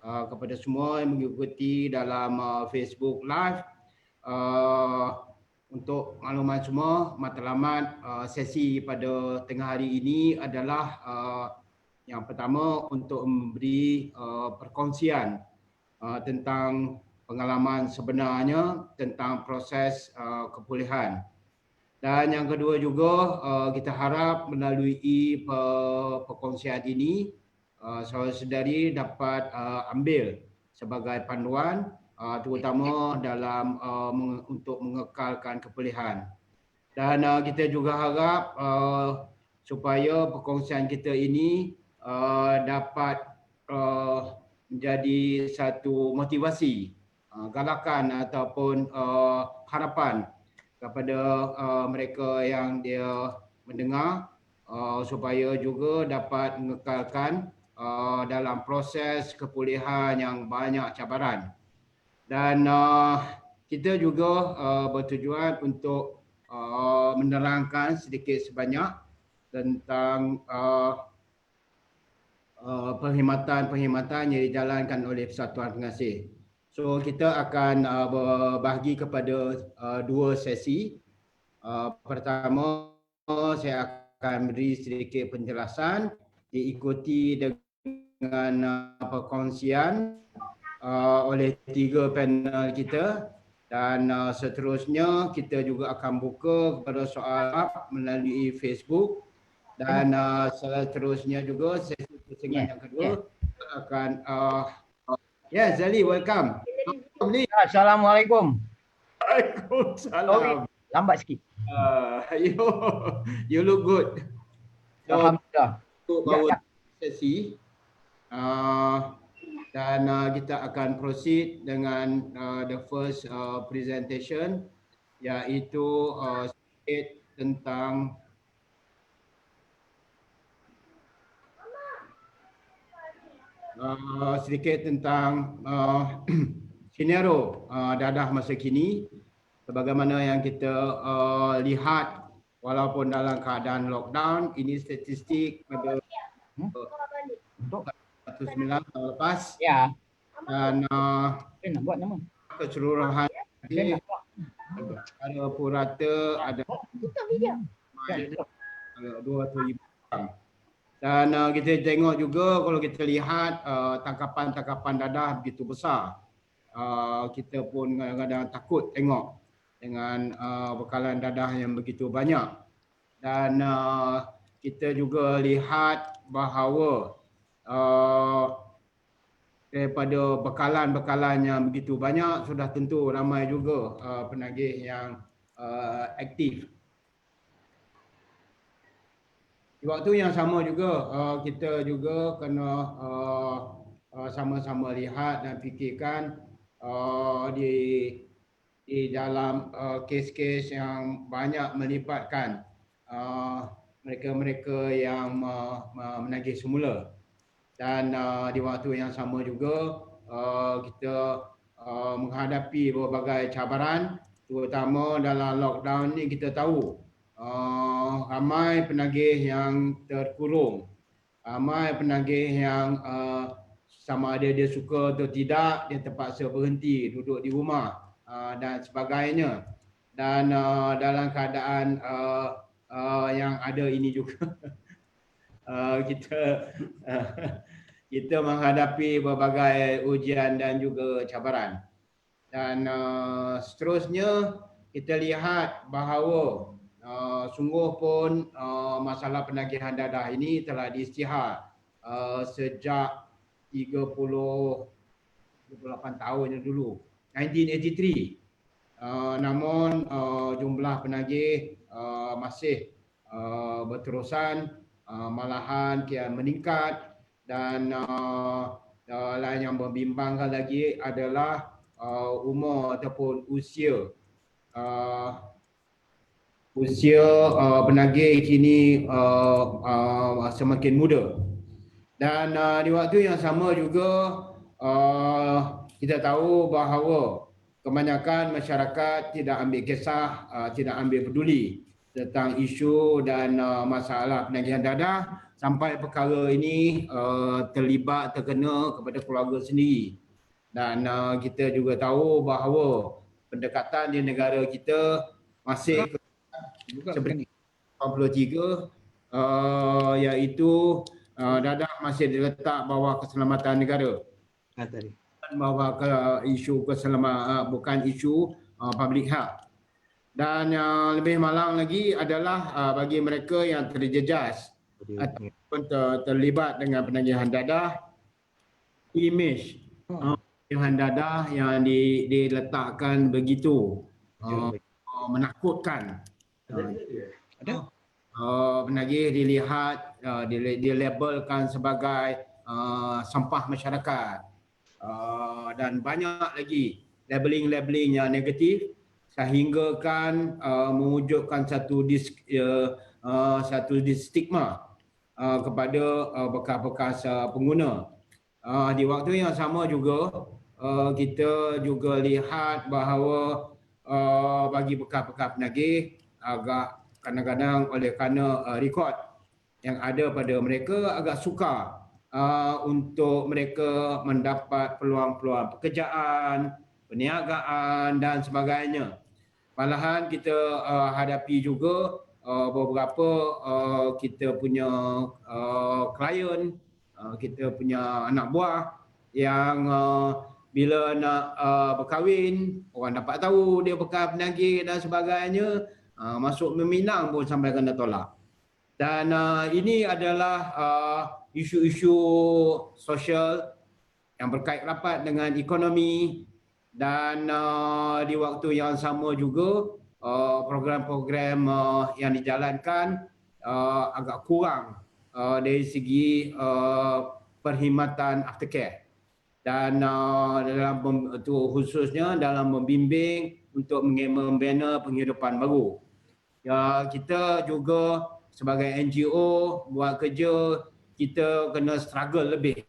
kepada semua yang mengikuti dalam Facebook Live. Untuk makluman semua, matlamat sesi pada tengah hari ini adalah yang pertama untuk memberi perkongsian tentang pengalaman sebenarnya tentang proses kepulihan. Dan yang kedua juga kita harap melalui perkongsian ini saudara-saudari dapat ambil sebagai panduan terutama dalam untuk mengekalkan kepulihan. Dan kita juga harap supaya perkongsian kita ini dapat menjadi satu motivasi, galakan ataupun harapan kepada mereka yang dia mendengar supaya juga dapat mengekalkan dalam proses kepulihan yang banyak cabaran. Dan kita juga bertujuan untuk menerangkan sedikit sebanyak tentang perkhidmatan-perkhidmatan yang dijalankan oleh Persatuan Pengasih. So kita akan berbahagi kepada dua sesi. Pertama, saya akan beri sedikit penjelasan diikuti dengan perkongsian oleh 3 panel kita, dan seterusnya kita juga akan buka kepada soalan melalui Facebook, dan seterusnya juga sesi persingan yang kedua akan Zali, welcome. Assalamualaikum. Waalaikumsalam. Lambat sikit. You look good. Alhamdulillah. Bawa sesi dan kita akan proceed dengan the first presentation, iaitu sedikit tentang senario dadah masa kini. Sebagaimana yang kita lihat, walaupun dalam keadaan lockdown, ini statistik pada 109 tahun lepas. Ya. Dan Nak buat nama. keseluruhan ada purata ada 200,000 orang. Dan kita tengok juga kalau kita lihat tangkapan-tangkapan dadah begitu besar. Kita pun kadang-kadang takut tengok dengan bekalan dadah yang begitu banyak. Dan kita juga lihat bahawa daripada bekalan-bekalan yang begitu banyak, sudah tentu ramai juga penagih yang aktif. Di waktu yang sama juga kita juga kena sama-sama lihat dan fikirkan di dalam kes-kes yang banyak melibatkan mereka-mereka yang menagih semula. Dan di waktu yang sama juga kita menghadapi berbagai cabaran, terutama dalam lockdown ni. Kita tahu ramai penagih yang terkurung, ramai penagih yang sama ada dia suka atau tidak, dia terpaksa berhenti duduk di rumah dan sebagainya. Dan dalam keadaan yang ada ini juga kita menghadapi berbagai ujian dan juga cabaran. Dan seterusnya kita lihat bahawa sungguh pun masalah penagihan dadah ini telah diisytihar sejak 38 tahun yang dulu, 1983. Namun jumlah penagih masih berterusan, malahan kian meningkat. Dan lain yang membimbangkan lagi adalah umur ataupun usia penagih kini semakin muda. Dan di waktu yang sama juga kita tahu bahawa kebanyakan masyarakat tidak ambil kisah, tidak ambil peduli tentang isu dan masalah penagihan dadah, sampai perkara ini terkena kepada keluarga sendiri. Dan kita juga tahu bahawa pendekatan di negara kita masih seperti 83, iaitu Dadah masih diletak bawah keselamatan negara. Bawah ke isu keselamatan, bukan isu public health. Dan yang lebih malang lagi adalah bagi mereka yang terjejas ataupun terlibat dengan penagihan dadah, imej penagihan dadah yang diletakkan begitu menakutkan. Penagih dilihat, dilabelkan sebagai sampah masyarakat, dan banyak lagi labeling-labeling yang negatif, sehinggakan mewujudkan satu stigma kepada bekas-bekas pengguna. Di waktu yang sama juga kita juga lihat bahawa bagi bekas-bekas penagih agak kadang-kadang oleh kerana rekod yang ada pada mereka agak sukar untuk mereka mendapat peluang-peluang pekerjaan, perniagaan dan sebagainya. Malahan kita hadapi juga beberapa kita punya klien, kita punya anak buah yang bila nak berkahwin, orang dapat tahu dia bekas penagih dan sebagainya, masuk meminang pun sampai kena tolak. Dan ini adalah isu-isu sosial yang berkait rapat dengan ekonomi, dan di waktu yang sama juga program-program yang dijalankan agak kurang dari segi perkhidmatan aftercare, dan khususnya dalam membimbing untuk membina penghidupan baru. Kita juga sebagai NGO buat kerja, kita kena struggle lebih.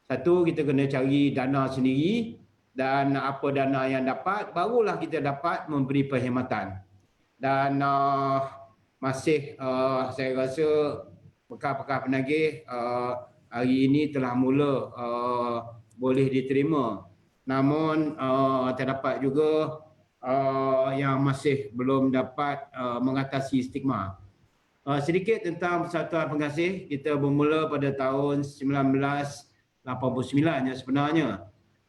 Satu, kita kena cari dana sendiri, dan apa dana yang dapat, barulah kita dapat memberi perkhidmatan. Dan masih saya rasa bekas-bekas penagih hari ini telah mula boleh diterima. Namun terdapat juga yang masih belum dapat mengatasi stigma. Sedikit tentang Persatuan Pengasih, kita bermula pada tahun 1989 yang sebenarnya.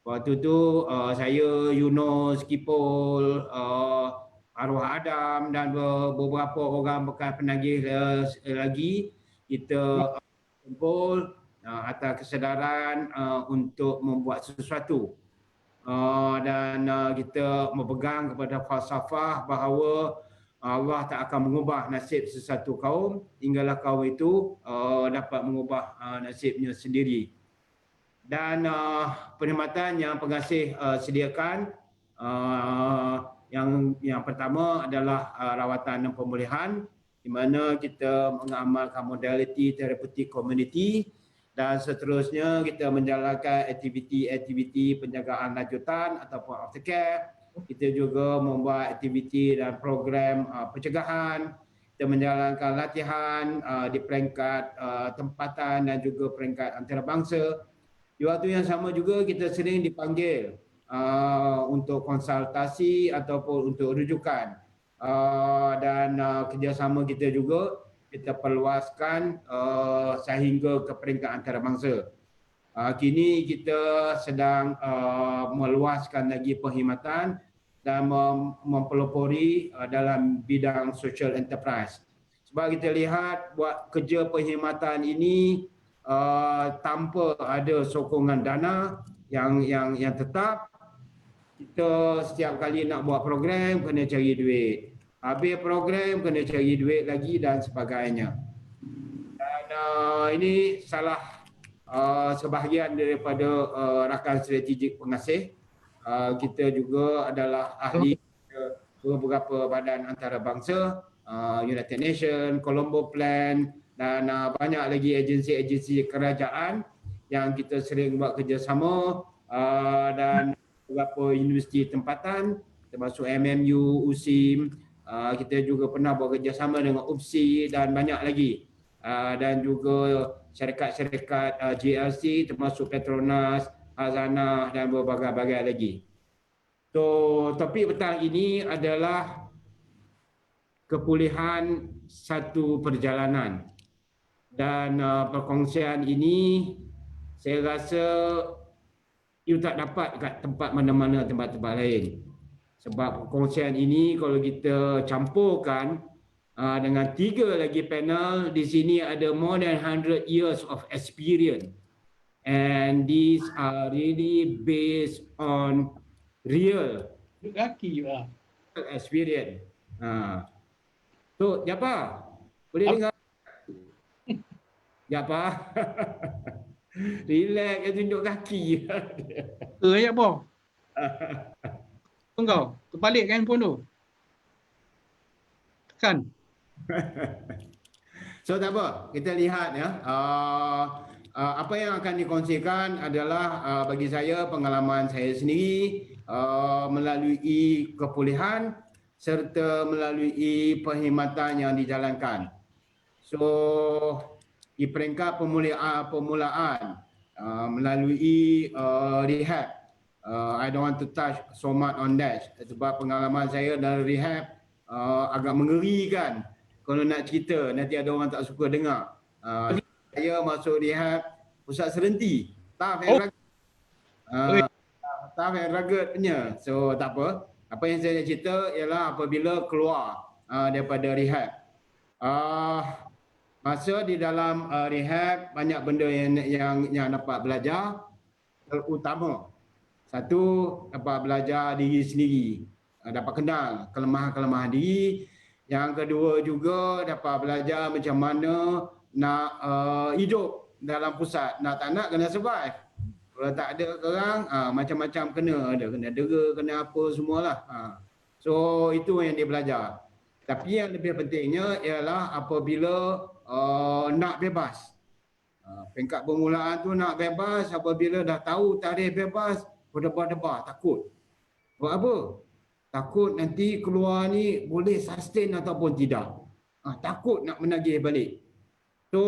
Waktu tu saya, Yunus, Kipol, Arwah Adam dan beberapa orang bekas penagih lagi, kita kumpul atas kesedaran untuk membuat sesuatu. Dan kita memegang kepada falsafah bahawa Allah tak akan mengubah nasib sesuatu kaum hinggalah kaum itu dapat mengubah nasibnya sendiri. Dan perkhidmatan yang pengasih sediakan, yang pertama adalah rawatan dan pemulihan, di mana kita mengamalkan modaliti therapeutic community, dan seterusnya kita menjalankan aktiviti-aktiviti penjagaan lanjutan ataupun aftercare. Kita juga membuat aktiviti dan program pencegahan. Kita menjalankan latihan di peringkat tempatan dan juga peringkat antarabangsa. Di waktu yang sama juga kita sering dipanggil untuk konsultasi ataupun untuk rujukan. Dan kerjasama kita juga kita perluaskan sehingga ke peringkat antarabangsa. Kini kita sedang meluaskan lagi perkhidmatan dan mempelopori dalam bidang social enterprise. Sebab kita lihat buat kerja perkhidmatan ini tanpa ada sokongan dana yang tetap, kita setiap kali nak buat program kena cari duit. Habis program kena cari duit lagi dan sebagainya. Dan ini salah sebahagian daripada rakan strategik pengasih. Kita juga adalah ahli beberapa badan antarabangsa, United Nations, Colombo Plan, dan banyak lagi agensi-agensi kerajaan yang kita sering buat kerjasama, dan beberapa universiti tempatan termasuk MMU, USIM. Kita juga pernah buat kerjasama dengan UPSI dan banyak lagi. dan juga syarikat-syarikat GLC termasuk Petronas, Khazanah dan berbagai-bagai lagi. So, topik petang ini adalah kepulihan satu perjalanan. Dan perkongsian ini saya rasa you tak dapat kat tempat mana-mana, tempat-tempat lain. Sebab perkongsian ini kalau kita campurkan dengan 3 lagi panel, di sini ada more than 100 years of experience. And these are really based on real experience. So, Japa, boleh dengar? Japa. Relax, dia tunjuk kaki. Ya, Boh. Tunggu, terbalik kan handphone tu. Tekan. So tak apa, kita lihat ya. Apa yang akan dikongsikan adalah bagi saya pengalaman saya sendiri melalui kepulihan serta melalui perkhidmatan yang dijalankan. So di peringkat permulaan melalui rehab, I don't want to touch so much on that sebab pengalaman saya dalam rehab agak mengerikan. Kalau nak cerita, nanti ada orang tak suka dengar. Saya masuk rehab pusat serenti. Tough and rugged. Tough and rugged punya. So tak apa. Apa yang saya nak cerita ialah apabila keluar daripada rehab. Masa di dalam rehab, banyak benda yang dapat belajar. Terutama, satu, dapat belajar diri sendiri. Dapat kenal kelemahan-kelemahan diri. Yang kedua juga dapat belajar macam mana nak hidup dalam pusat. Nak tak nak kena survive. Kalau tak ada orang, macam-macam kena. Ada kena dera, kena apa semualah. So itu yang dia belajar. Tapi yang lebih pentingnya ialah apabila nak bebas. Peringkat permulaan tu nak bebas, apabila dah tahu tarikh bebas, berdebar-debar, takut. Buat apa? Takut nanti keluar ni boleh sustain ataupun tidak. Takut nak menagih balik. So,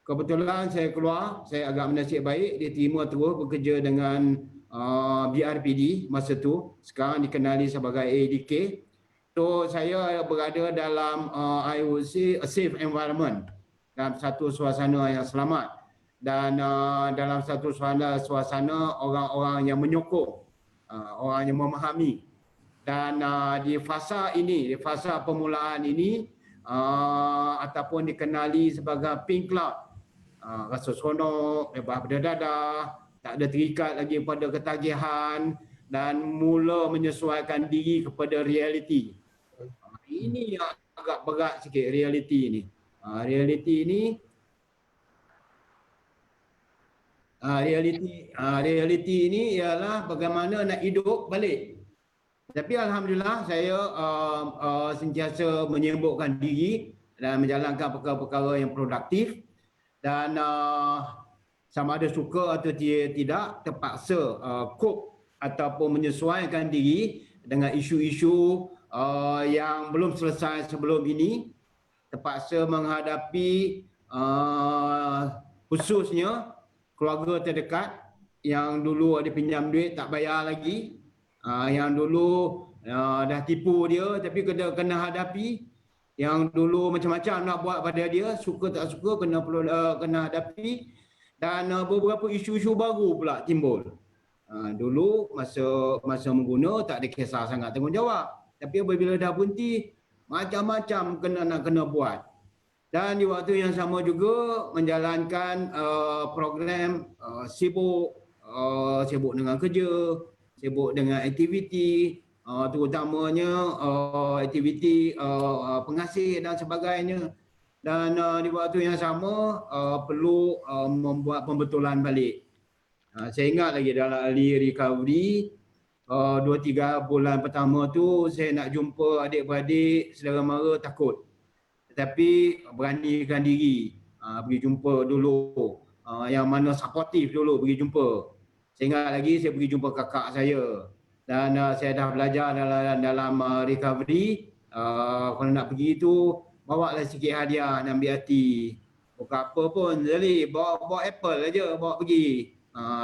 kebetulan saya keluar, saya agak menasib baik, diterima terus bekerja dengan BRPD masa tu. Sekarang dikenali sebagai ADK. So, saya berada dalam, I would say, a safe environment. Dalam satu suasana yang selamat. Dan dalam satu suasana orang-orang yang menyokong. Orang yang memahami. Dan di fasa ini, di fasa permulaan ini, ataupun dikenali sebagai pink cloud, rasa seronok, bebas berdadah, tak ada terikat lagi pada ketagihan dan mula menyesuaikan diri kepada realiti. Ini yang agak berat sikit, realiti ini. Realiti ini ialah bagaimana nak hidup balik. Tapi alhamdulillah saya sentiasa menyibukkan diri dan menjalankan perkara-perkara yang produktif dan sama ada suka atau tidak terpaksa cope ataupun menyesuaikan diri dengan isu-isu yang belum selesai sebelum ini, terpaksa menghadapi khususnya keluarga terdekat yang dulu ada pinjam duit tak bayar lagi, yang dulu dah tipu dia tapi kena hadapi, yang dulu macam-macam nak buat pada dia, suka tak suka kena hadapi, dan beberapa isu-isu baru pula timbul. Dulu masa mengguna tak ada kisah sangat tanggungjawab, tapi apabila dah berhenti macam-macam nak kena buat. Dan di waktu yang sama juga menjalankan program sibuk dengan kerja, sibuk dengan aktiviti, terutamanya aktiviti pengasih dan sebagainya. Dan di waktu yang sama perlu membuat pembetulan balik. Saya ingat lagi dalam early recovery, 2-3 bulan pertama tu saya nak jumpa adik-beradik, saudara mara takut. Tetapi beranikan diri pergi jumpa dulu, yang mana supportive dulu pergi jumpa. Saya ingat lagi saya pergi jumpa kakak saya dan saya dah belajar dalam recovery, kalau nak pergi tu bawa lah sikit hadiah dan ambil hati. Bukan apa pun, jadi bawa apple aja, bawa pergi.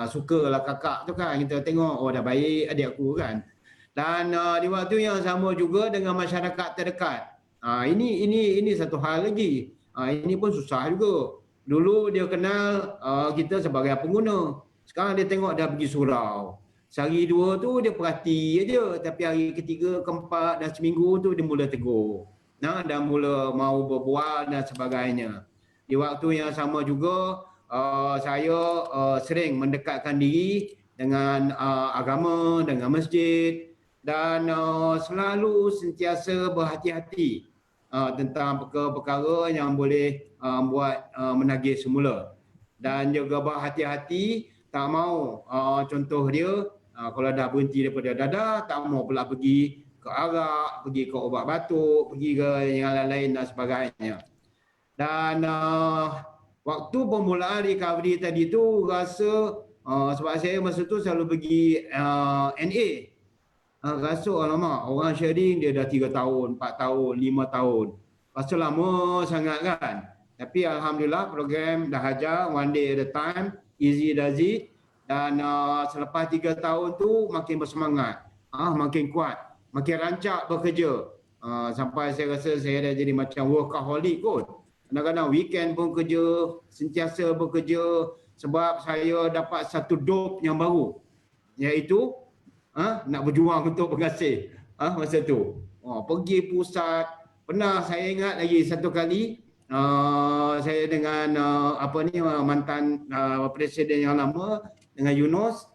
Sukalah kakak tu kan, kita tengok, oh dah baik adik aku kan. Dan di waktu yang sama juga dengan masyarakat terdekat. Ini satu hal lagi. Ini pun susah juga. Dulu dia kenal kita sebagai pengguna. Sekarang dia tengok dah pergi surau. Sehari dua tu dia perhati aja, tapi hari ketiga, keempat dan seminggu tu dia mula tegur. Dah mula mau berbual dan sebagainya. Di waktu yang sama juga saya sering mendekatkan diri dengan agama, dengan masjid dan selalu sentiasa berhati-hati tentang perkara-perkara yang boleh buat menagih semula. Dan juga berhati-hati, tak mau contoh dia kalau dah berhenti daripada dadah, tak mau pula pergi ke arak, pergi ke ubat batuk, pergi ke yang lain-lain dan sebagainya. Dan waktu permulaan recovery tadi tu rasa sebab saya masa tu selalu pergi NA. Rasa alamak, orang sharing dia dah 3 tahun, 4 tahun, 5 tahun. Rasa lama sangat kan. Tapi alhamdulillah program dah ajar one day at a time, easy does it. Dan selepas 3 tahun tu makin bersemangat, makin kuat, makin rancak bekerja. Sampai saya rasa saya dah jadi macam workaholic kot. Kadang-kadang weekend pun kerja, sentiasa bekerja sebab saya dapat satu dope yang baru, iaitu nak berjuang untuk pengasih masa tu. Pergi pusat. Pernah saya ingat lagi satu kali saya dengan mantan presiden yang lama dengan Yunus,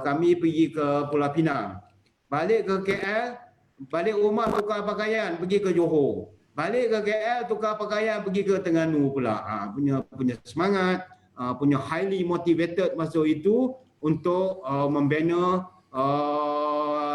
kami pergi ke Pulau Pinang. Balik ke KL, balik rumah tukar pakaian pergi ke Johor. Balik ke KL tukar pakaian pergi ke Terengganu pula. Punya semangat, punya highly motivated masa itu untuk membina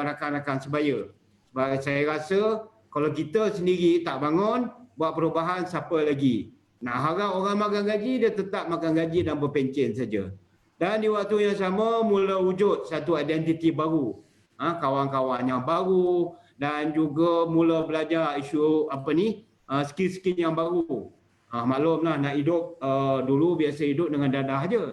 rakan-rakan sebaya. Sebab saya rasa kalau kita sendiri tak bangun buat perubahan, siapa lagi? Nak harap orang makan gaji, dia tetap makan gaji dan berpencen saja. Dan di waktu yang sama mula wujud satu identiti baru. Kawan-kawan yang baru dan juga mula belajar isu skill-skill yang baru. Maklumlah nak hidup dulu biasa hidup dengan dadah aja.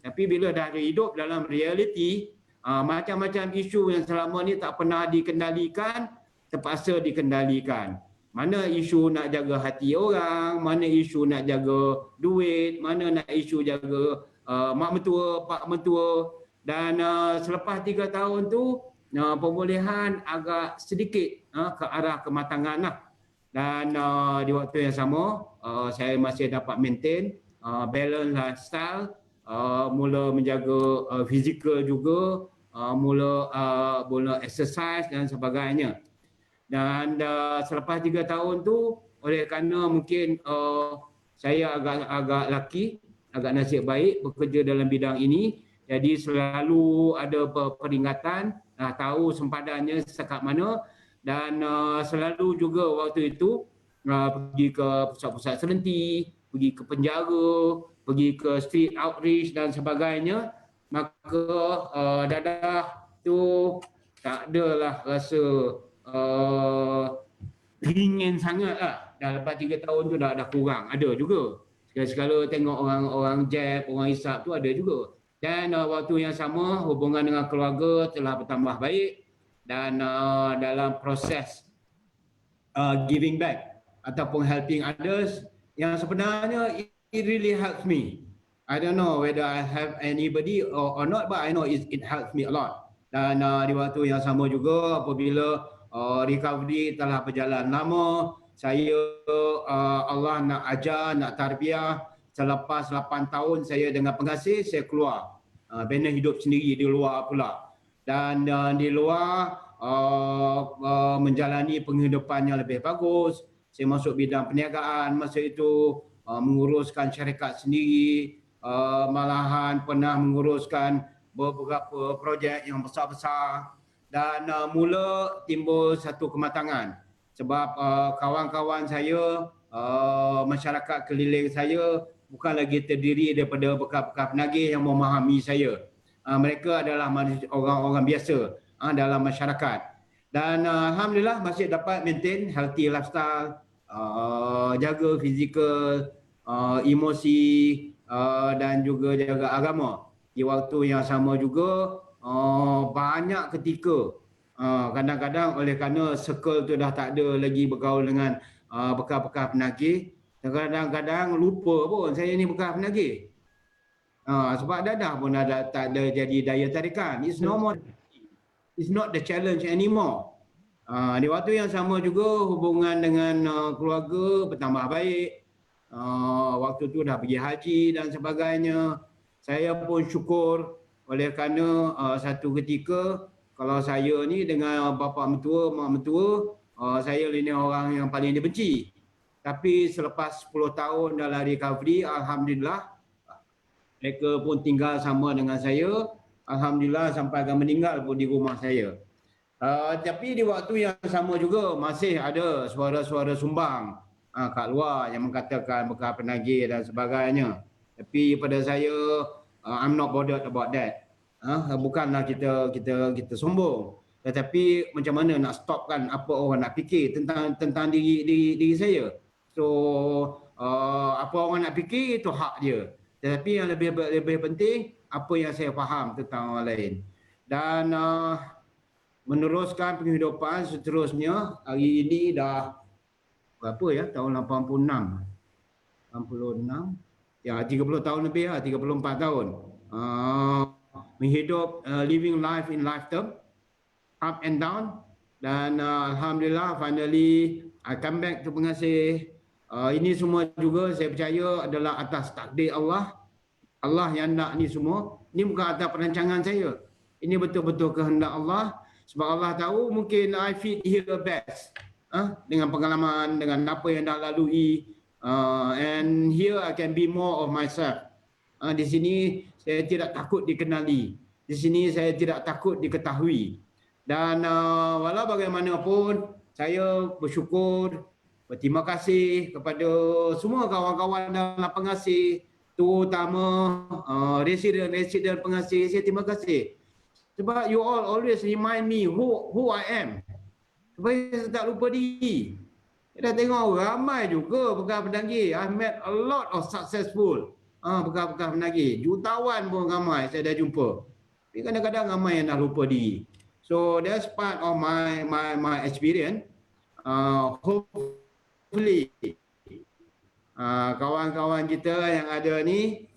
Tapi bila dah hidup dalam realiti, macam-macam isu yang selama ni tak pernah dikendalikan, terpaksa dikendalikan. Mana isu nak jaga hati orang, mana isu nak jaga duit, mana nak isu jaga mak mentua, pak mentua. Dan selepas 3 tahun tu, pemulihan agak sedikit ke arah kematangan lah. Dan di waktu yang sama, saya masih dapat maintain balance lifestyle, mula menjaga fizikal juga, mula exercise dan sebagainya. Dan selepas 3 tahun tu, oleh kerana mungkin saya agak lucky, agak nasib baik bekerja dalam bidang ini, jadi selalu ada peringatan, tahu sempadannya setakat mana. Dan selalu juga waktu itu pergi ke pusat-pusat serenti, pergi ke penjara, pergi ke street outreach dan sebagainya. Maka dadah tu tak adalah rasa ringan sangat lah. Dah lepas 3 tahun tu dah kurang. Ada juga. Sekala-sekala tengok orang jab, orang hisap tu ada juga. Dan waktu yang sama hubungan dengan keluarga telah bertambah baik. Dan dalam proses giving back ataupun helping others, yang sebenarnya it really helps me. I don't know whether I have anybody or not, but I know it helps me a lot. Dan di waktu yang sama juga apabila recovery telah berjalan lama, saya Allah nak ajar, nak tarbiyah. Selepas 8 tahun saya dengan pengasih, saya keluar bina hidup sendiri di luar pula. Dan di luar menjalani penghidupan yang lebih bagus. Saya masuk bidang perniagaan masa itu, menguruskan syarikat sendiri, malahan pernah menguruskan beberapa projek yang besar-besar. Dan mula timbul satu kematangan. Sebab kawan-kawan saya, masyarakat keliling saya bukan lagi terdiri daripada bekas-bekas penagih yang memahami saya. Mereka adalah orang-orang biasa dalam masyarakat. Dan alhamdulillah masih dapat maintain healthy lifestyle, jaga fizikal, emosi, dan juga jaga agama. Di waktu yang sama juga banyak ketika kadang-kadang oleh kerana circle tu dah tak ada lagi bergaul dengan bekas-bekas penagih, kadang-kadang lupa pun saya ni bekas penagih. Sebab dah pun dah tak ada jadi daya tarikan. It's no more, it's not the challenge anymore. Di waktu yang sama juga hubungan dengan keluarga bertambah baik. Waktu tu dah pergi haji dan sebagainya. Saya pun syukur oleh kerana satu ketika kalau saya ni dengan bapa mentua, mak mentua, saya ini orang yang paling dibenci. Tapi selepas 10 tahun dalam recovery, alhamdulillah mereka pun tinggal sama dengan saya. Alhamdulillah sampai akan meninggal pun di rumah saya. Tapi di waktu yang sama juga masih ada suara-suara sumbang kat luar yang mengatakan bekas penagih dan sebagainya. Tapi pada saya, I'm not bothered about that. Bukanlah kita sombong. Tetapi macam mana nak stopkan apa orang nak fikir tentang diri saya. So apa orang nak fikir itu hak dia. Tetapi yang lebih penting apa yang saya faham tentang orang lain. Dan meneruskan penghidupan seterusnya. Hari ini dah berapa ya, tahun 86 ya, 30 tahun lebih lah, 34 tahun menghidup, living life in life term, up and down. Dan alhamdulillah finally I come back to Pengasih. Ini semua juga saya percaya adalah atas takdir Allah. Allah yang nak ni semua. Ini bukan atas perancangan saya. Ini betul-betul kehendak Allah. Sebab Allah tahu mungkin I fit here best. Dengan pengalaman, dengan apa yang dah lalui. And here I can be more of myself. Di sini saya tidak takut dikenali. Di sini saya tidak takut diketahui. Dan walau bagaimanapun, saya bersyukur, berterima kasih kepada semua kawan-kawan dalam Pengasih, terutama residen Pengasih. Saya terima kasih. Sebab you all always remind me who I am. Supaya saya tak lupa diri. Saya dah tengok ramai juga bekas penagih. I met a lot of successful bekas-bekas penagih. Jutawan pun ramai saya dah jumpa. Tapi kadang-kadang ramai yang dah lupa diri. So that's part of my experience. Hopefully kawan-kawan kita yang ada ni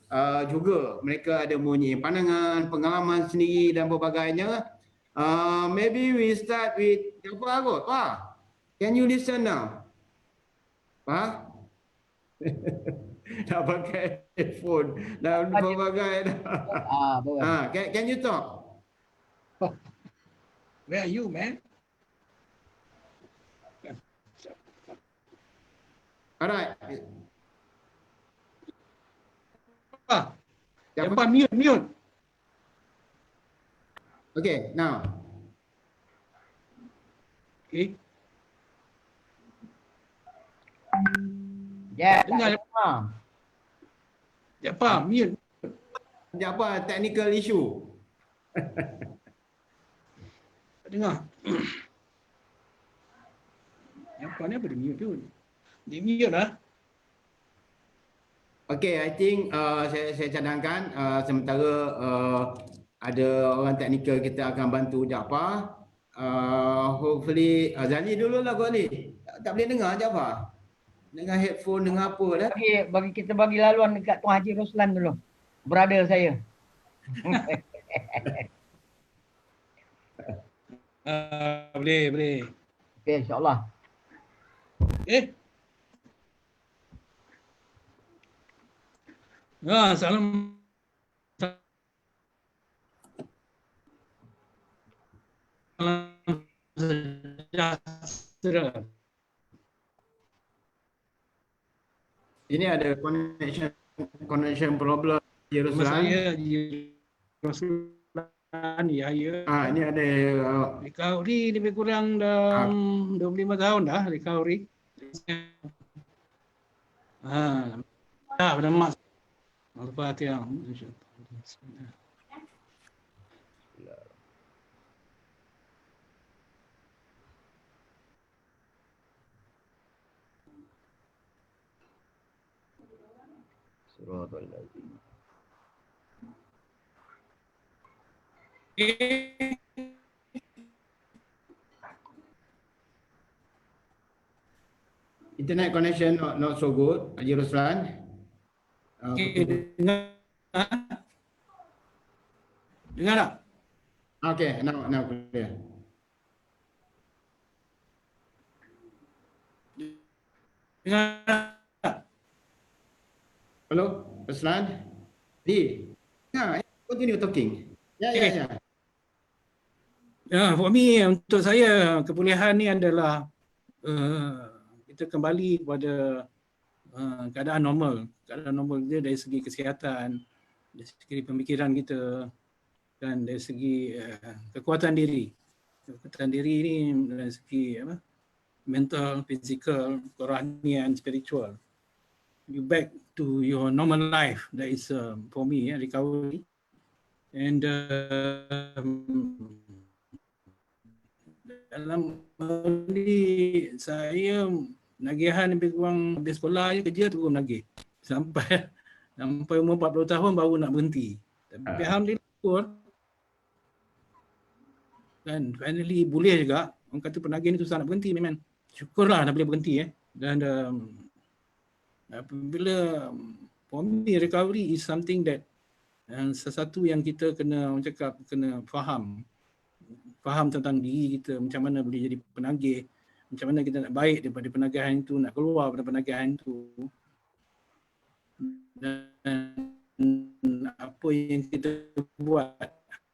juga mereka ada mempunyai pandangan, pengalaman sendiri dan berbagainya. Maybe we start with apa kot? Can you listen now? Dah pakai headphone dan berbagai dah. Can you talk? Where are you, man? Alright. Apa mute. Okay, now. Okay. Dengar. Apa mute. Apa technical issue? Dengar. Apa ni apa dia mute tu? Dia mute lah. Okay, I think saya cadangkan sementara ada orang teknikal kita akan bantu Jaafar. Hopefully Zali dulu lah kau ni. Tak boleh dengar Jaafar. Dengan headphone dengan apa dah. Kita bagi laluan dekat Tuan Haji Roslan dulu. Brother saya. Boleh. Okey, insya-Allah. Salam. Sejahtera. Ini ada connection problem Jerusalem. Saya Jerusalem Yahya. Ini ada recovery lebih kurang dah 25 tahun dah recovery. Dah mak. Al-Fatihah. Internet connection not so good, Haji Ruslan. Dengar tak? Okay, now clear. Dengar tak? Hello, Ruslan? Yeah, continue talking. Yeah. For me, untuk saya, kepulihan ni adalah kita kembali kepada keadaan normal. Keadaan normal dia dari segi kesihatan, dari segi pemikiran kita, dan dari segi kekuatan diri. Kekuatan diri ni dari segi mental, fizikal, kerohanian, spiritual. You back to your normal life. That is for me, recovery. And dalam ni saya nagihan lebih kurang habis sekolah je kerja terus nagih. Sampai umur 40 tahun baru nak berhenti. Tapi alhamdulillah dan finally boleh juga. Orang kata penagih ni susah nak berhenti memang. Syukurlah dah boleh berhenti Dan apabila for me recovery is something that sesuatu yang kita kena faham tentang diri kita, macam mana boleh jadi penagih, macam mana kita nak baik daripada penagihan itu, nak keluar daripada penagihan itu, dan apa yang kita buat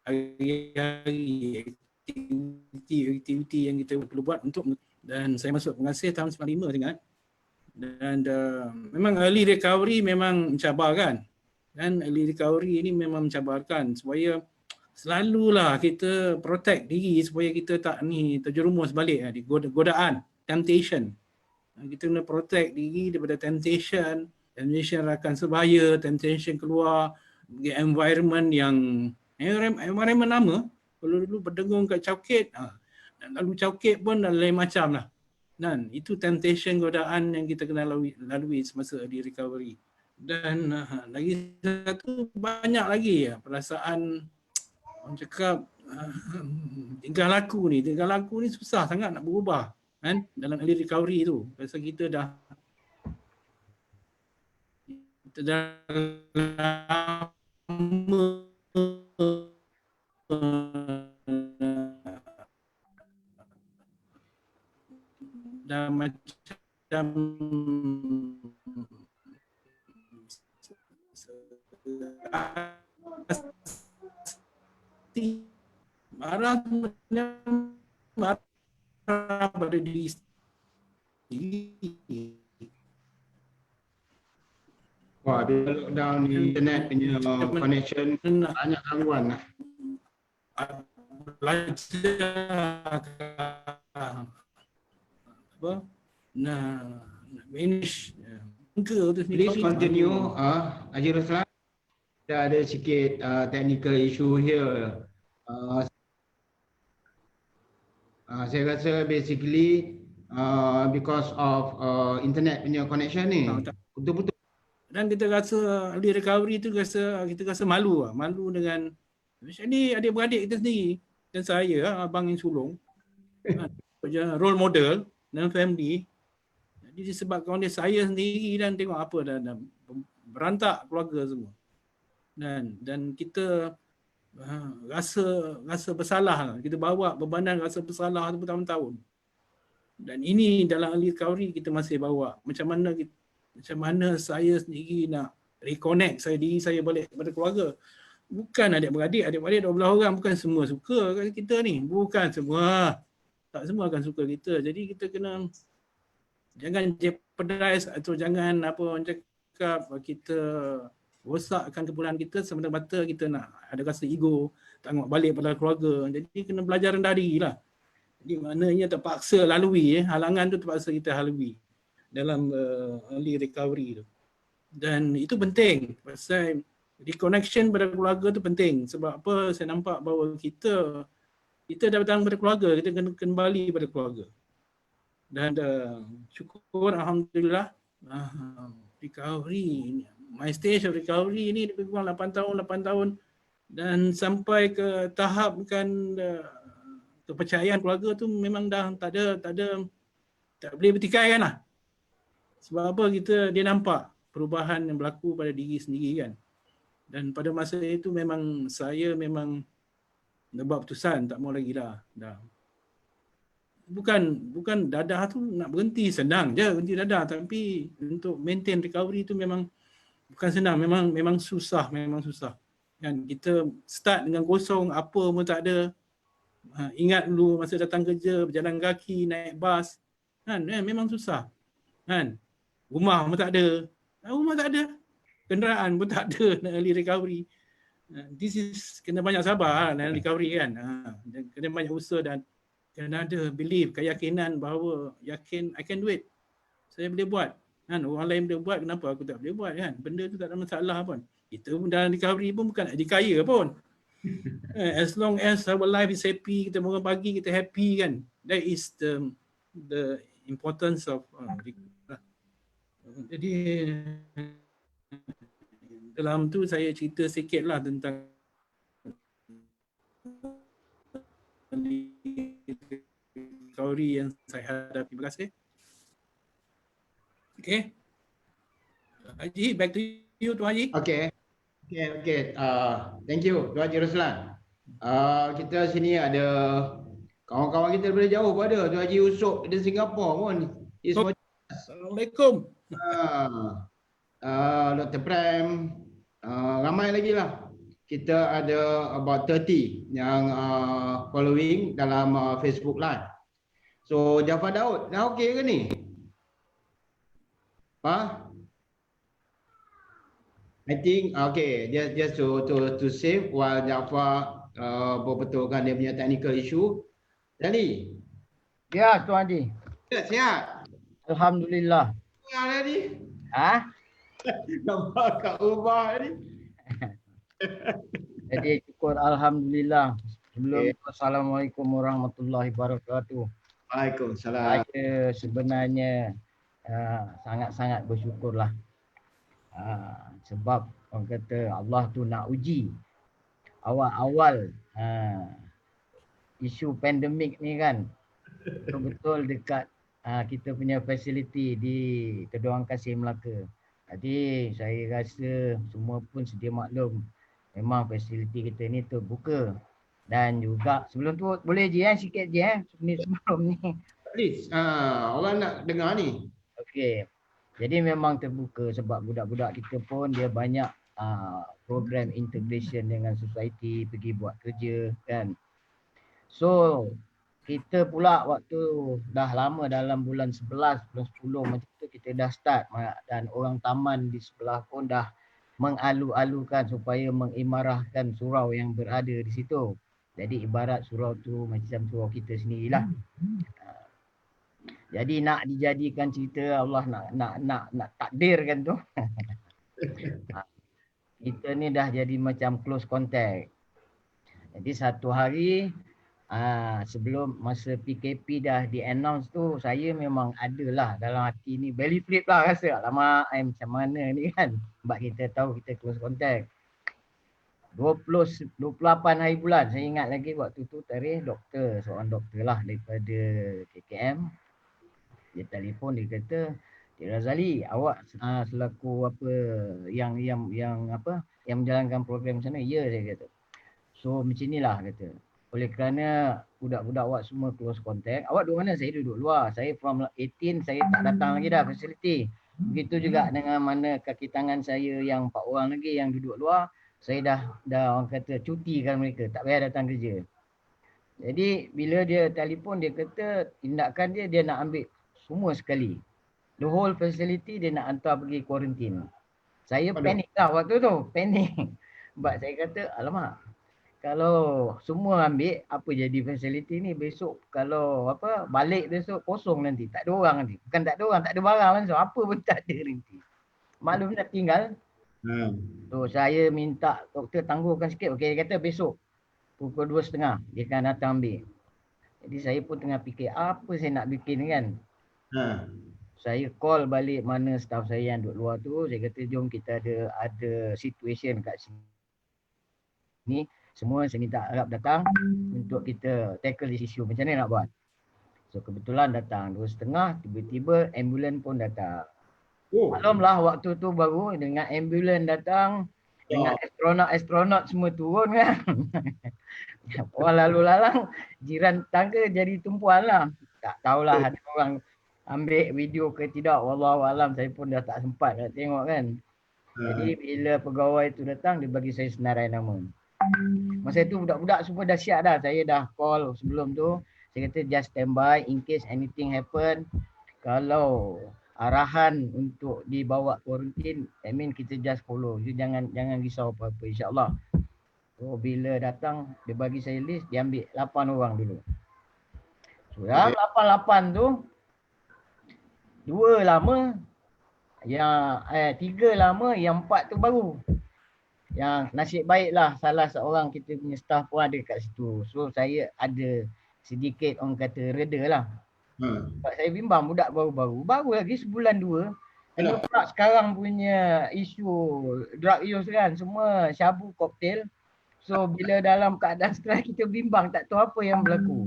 hari-hari, aktiviti yang kita perlu buat untuk. Dan saya masuk pengasih tahun 95 ingat. Dan memang early recovery memang mencabarkan. Dan early recovery ini memang mencabarkan supaya selalulah kita protect diri supaya kita tak terjerumus balik di godaan, temptation. Kita kena protect diri daripada temptation akan sebaya, temptation keluar di environment yang environment lama. Kalau dulu berdengung kat Chowkit, lalu Chowkit pun lain macam lah. Dan itu temptation, godaan yang kita kena lalui semasa di recovery. Dan lagi satu banyak lagi perasaan, orang cakap tingkah laku ni susah sangat nak berubah kan dalam early recovery tu. Pasal kita dah lama dah macam marah pada diri sendiri. Wah, bila lockdown ni internet punya connection banyak gangguan lah. Belajar manage muka tu sendiri. Please continue, Haji Ruslan. Kita ada sikit technical issue here. Saya rasa basically because of internet punya connection ni. Betul-betul. Dan kita rasa early recovery tu kita rasa malu dengan macam ni adik-beradik kita sendiri dan saya abang yang sulung role model dalam family. Jadi disebabkan oleh saya sendiri dan tengok apa dan berantak keluarga semua. Dan kita rasa bersalah. Kita bawa bebanan rasa bersalah tu bertahun-tahun. Dan ini dalam early recovery kita masih bawa. Macam mana saya sendiri nak reconnect diri saya balik kepada keluarga. Bukan adik-beradik 12 orang bukan semua suka kita ni. Bukan semua. Tak semua akan suka kita. Jadi kita kena jangan jeopardize atau jangan orang cakap kita rosakkan kepulihan kita semata-mata kita nak ada rasa ego, tak nak balik pada keluarga. Jadi kena belajar rendah diri lah. Jadi maknanya terpaksa lalui, halangan tu terpaksa kita lalui dalam early recovery tu. Dan itu penting pasal reconnection pada keluarga tu penting. Sebab apa? Saya nampak bahawa kita dah datang pada keluarga, kita kena kembali pada keluarga. Dan syukur alhamdulillah recovery my stage of recovery ni lebih kurang 8 tahun dan sampai ke tahap kepercayaan keluarga tu memang dah tak boleh bertikai kan lah. Sebab apa, dia nampak perubahan yang berlaku pada diri sendiri kan. Dan pada masa itu saya memang buat keputusan tak mau lagi dah. Bukan dadah tu nak berhenti senang je berhenti dadah, tapi untuk maintain recovery tu memang bukan senang, memang susah kan. Kita start dengan kosong, apa pun tak ada. Ingat dulu masa datang kerja berjalan kaki, naik bas kan, memang susah kan. Rumah pun tak ada, kenderaan pun tak ada nak early recovery. This is kena banyak sabar dalam recovery kan. Kena banyak usaha dan kena ada belief, keyakinan bahawa yakin I can do it. Saya boleh buat. Kan, orang lain boleh buat, kenapa aku tak boleh buat kan? Benda tu tak ada masalah pun. Kita pun dalam recovery pun bukan nak jadi kaya pun. As long as our life is happy, kita bangun pagi, kita happy kan. That is the importance of jadi dalam tu saya cerita sikit lah tentang recovery yang saya hadapi. Terima kasih. Okay. Haji, back to you Tuan Haji. Okay. Thank you Tuan Haji Roslan. Kita sini ada kawan-kawan kita daripada jauh pun ada. Tuan Haji Usop dari Singapura pun. Assalamualaikum. Dr. Prem, ramai lagi lah. Kita ada about 30 yang following dalam Facebook Live. So Jafar Daud, dah okey ke ni? I think okay, just to save while Jafar berbetulkan dia punya technical issue. Jadi. Ya, Tuan Haji. Sihat. Alhamdulillah. Sihat tadi. Nampak kat rumah ni. Jadi syukur alhamdulillah. Sebelum Assalamualaikum warahmatullahi wabarakatuh. Waalaikumsalam. Saya sebenarnya sangat-sangat bersyukurlah. Sebab orang kata Allah tu nak uji. Awal-awal isu pandemik ni kan betul-betul dekat kita punya fasiliti di Keduang Kasih Melaka. Jadi saya rasa semua pun sedia maklum memang fasiliti kita ni terbuka. Dan juga sebelum tu boleh je sikit je sebelum ni. Please, orang nak dengar ni. Okey. Jadi memang terbuka sebab budak-budak kita pun dia banyak program integration dengan society, pergi buat kerja kan. So kita pula waktu dah lama dalam bulan 11, bulan 10 macam tu kita dah start dan orang taman di sebelah pun dah mengalu-alukan supaya mengimarahkan surau yang berada di situ. Jadi ibarat surau tu macam surau kita sendirilah. Jadi nak dijadikan cerita Allah nak takdirkan tu. Kita ni dah jadi macam close contact. Jadi satu hari sebelum masa PKP dah di-announce tu, saya memang adalah dalam hati ni belly flip lah rasa. Alamak, macam mana ni kan. Sebab kita tahu kita close contact. 28 hari bulan, saya ingat lagi waktu tu tarikh seorang doktor lah daripada KKM. Dia telefon, dia kata, Cik Razali, awak selaku apa yang menjalankan program sana? Ya, saya kata. So macam inilah kata. Oleh kerana budak-budak awak semua close contact. Awak duduk mana? Saya duduk luar. Saya from 18, saya tak datang lagi dah facility. Begitu juga dengan mana kaki tangan saya yang 4 orang lagi yang duduk luar. Saya dah orang kata cutikan mereka. Tak payah datang kerja. Jadi bila dia telefon, dia kata tindakan dia nak ambil semua sekali. The whole facility dia nak hantar pergi kuarantin. Saya panik lah waktu tu. Panik. Sebab saya kata alamak. Kalau semua ambil, apa jadi fasiliti ni besok kalau balik besok kosong nanti. Tak ada orang nanti. Bukan tak ada orang, tak ada barang langsung. Apa pun tak ada nanti. Maklum nak tinggal. So saya minta doktor tangguhkan sikit. Okey, dia kata besok pukul 2.30 dia akan datang ambil. Jadi saya pun tengah fikir apa saya nak bikin kan. Saya call balik mana staff saya yang duduk luar tu. Saya kata jom kita ada situation kat sini. Semua saya minta harap datang untuk kita tackle this issue. Macam mana nak buat? So kebetulan datang 2:30, tiba-tiba ambulans pun datang. Oh. Maklumlah waktu tu baru dengan ambulans datang, dengan astronot semua turun kan. Orang lalu lalang, jiran tangga jadi tumpuan lah. Tak tahulah ada orang ambil video ke tidak, wallahualam, saya pun dah tak sempat nak tengok kan. Jadi bila pegawai tu datang, dia bagi saya senarai nama. Masa tu budak-budak semua dah siap dah. Saya dah call sebelum tu. Saya kata just stand by in case anything happen. Kalau arahan untuk dibawa kuarantin, I mean kita just follow. You jangan risau apa-apa, insyaAllah. So bila datang, dia bagi saya list, dia ambil 8 orang dulu. So dalam 8 tu, 2 lama, yang 3 lama, yang 4 tu baru. Yang nasib baiklah salah seorang kita punya staff pun ada kat situ. So saya ada sedikit orang kata reda lah. Sebab saya bimbang budak baru-baru. Baru lagi sebulan 2. Kena pula sekarang punya isu drug use kan. Semua syabu, koktail. So bila dalam keadaan stres kita bimbang tak tahu apa yang berlaku.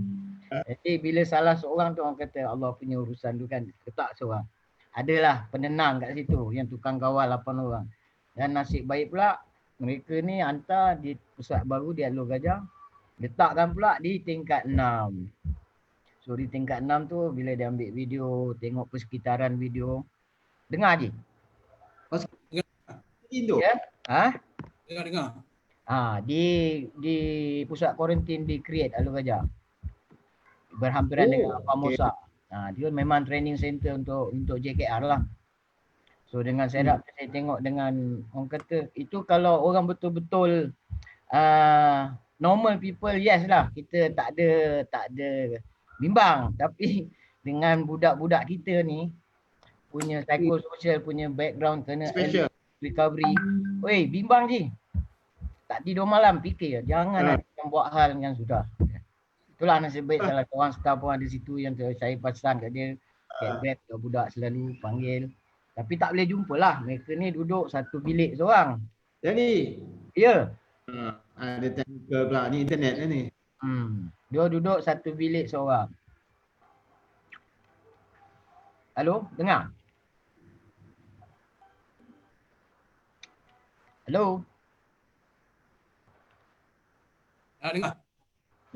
Jadi bila salah seorang tu orang kata Allah punya urusan tu kan. Letak seorang. Adalah penenang kat situ yang tukang kawal 8 orang. Dan nasib baik pula mereka ni hantar di pusat baru di Alor Gajah. Letakkan pula di tingkat 6. So di tingkat 6 tu bila dia ambil video, tengok persekitaran video, dengar je. Ya? Ha? Dengar. Di pusat kuarantin di Create Alor Gajah. Berhampiran dengan Famosa. Dia memang training center untuk JKR lah. So dengan setup saya tengok dengan orang kata itu kalau orang betul-betul normal people, yes lah kita tak ada bimbang. Tapi dengan budak-budak kita ni punya psychosocial, punya background kena recovery, bimbang je. Tak tidur malam fikir jangan nak buat hal yang sudah. Itulah nasib baik salah seorang staff pun ada situ yang saya pasang kat dia. Catback ke budak selalu panggil. Tapi tak boleh jumpa lah. Mereka ni duduk satu bilik seorang. Jadi? Ya. Ada teknikal pula. Ni internet lah ni. Dia duduk satu bilik seorang. Halo? Dengar? Halo? Dengar.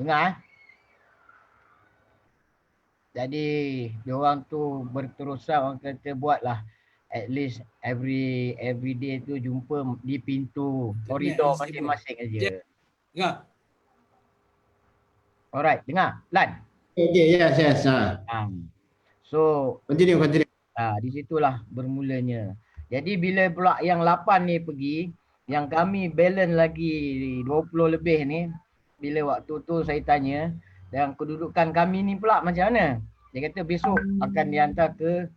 Dengar Jadi diorang tu berterusan orang kata buatlah at least every day tu jumpa di pintu koridor masing-masing aja. Dengar. Alright, dengar. Lan. Okay, yes. So continue. Di situlah bermulanya. Jadi bila pula yang 8 ni pergi, yang kami balance lagi 20 lebih ni, bila waktu tu saya tanya, dan kedudukan kami ni pula macam mana? Dia kata besok akan dihantar ke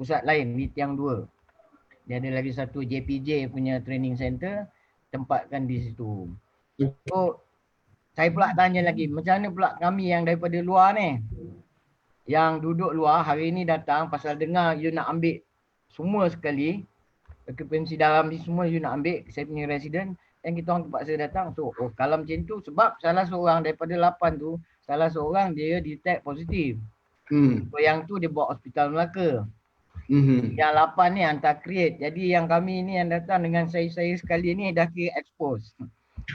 pusat lain, di Tiang 2. Dia ada lagi satu JPJ punya training center, tempatkan di situ. So, saya pula tanya lagi, macam mana pula kami yang daripada luar ni? Yang duduk luar hari ni datang pasal dengar you nak ambil semua sekali. Okupansi dalam ni semua you nak ambil, saya punya resident. Yang kita orang terpaksa datang. So, kalau macam tu sebab salah seorang daripada 8 tu, salah seorang dia detect positif. So yang tu dia bawa hospital Melaka. Yang 8 ni hantar Create. Jadi yang kami ni yang datang dengan saya sekali ni dah kira expose.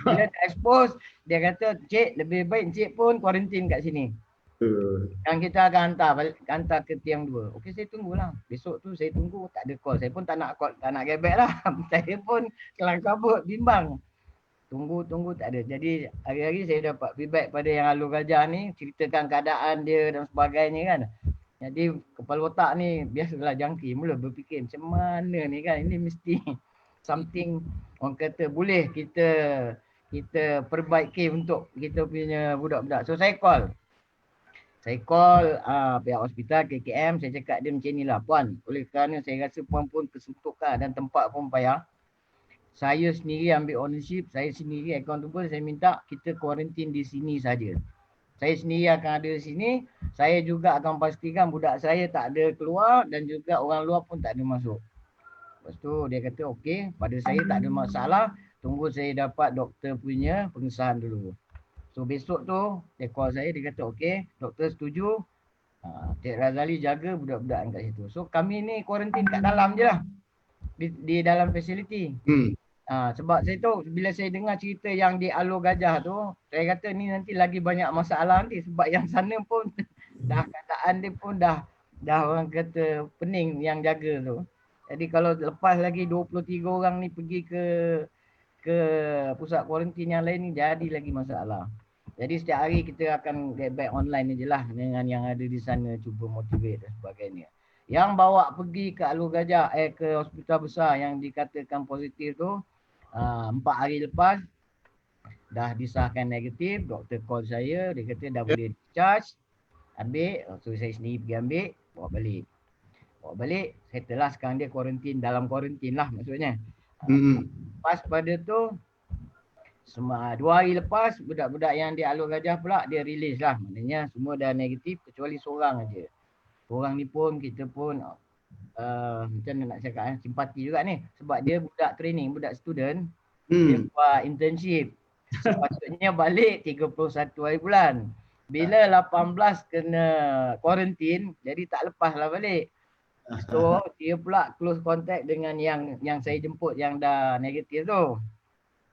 Bila dah expose, dia kata cik lebih baik cik pun kuarantin kat sini. Yang kita akan hantar ke Tiang 2. Okey saya tunggulah. Besok tu saya tunggu tak ada call. Saya pun tak nak call, tak nak get back lah. Saya pun kelang kabut bimbang. Tunggu tak ada. Jadi hari-hari saya dapat feedback pada yang Alor Gajah ni, ceritakan keadaan dia dan sebagainya kan. Jadi kepala otak ni biasalah jangki, mula berfikir macam mana ni kan, ini mesti something orang kata boleh kita perbaiki untuk kita punya budak-budak. So saya call pihak hospital KKM, saya cakap dia macam inilah puan, oleh kerana saya rasa puan pun kesuntukan dan tempat pun payah. Saya sendiri ambil ownership, saya sendiri accountable, saya minta kita kuarantin di sini saja. Saya sendiri akan ada di sini. Saya juga akan pastikan budak saya tak ada keluar dan juga orang luar pun tak ada masuk. Lepas tu dia kata okey, pada saya tak ada masalah. Tunggu saya dapat doktor punya pengesahan dulu. So besok tu dia call saya, dia kata okey, doktor setuju. Cik Razali jaga budak-budak kat situ. So kami ni kuarantin kat dalam je lah. Di dalam fasiliti. Sebab saya tahu bila saya dengar cerita yang di Alor Gajah tu, saya kata ni nanti lagi banyak masalah nanti sebab yang sana pun dah keadaan dia pun dah orang kata pening yang jaga tu. Jadi kalau lepas lagi 23 orang ni pergi ke pusat kuarantin yang lain ni jadi lagi masalah. Jadi setiap hari kita akan get back online je lah dengan yang ada di sana, cuba motivate dan sebagainya. Yang bawa pergi ke Alor Gajah, ke hospital besar yang dikatakan positif tu, 4 hari lepas dah disahkan negatif, doktor call saya, dia kata dah boleh discharge, ambil, so saya sendiri pergi ambil, bawa balik, settle lah sekarang dia kuarantin, dalam kuarantin lah maksudnya. Pas pada tu, 2 hari lepas, budak-budak yang di Alor Gajah pula, dia release lah, maknanya semua dah negatif kecuali seorang aja. Seorang ni pun, kita pun macam mana nak cakap, simpati juga ni sebab dia budak training, budak student, dia buat internship, sepatutnya balik 31 hari bulan, bila 18 kena kuarantin jadi tak lepas lah balik. So dia pula close contact dengan yang saya jemput yang dah negatif tu.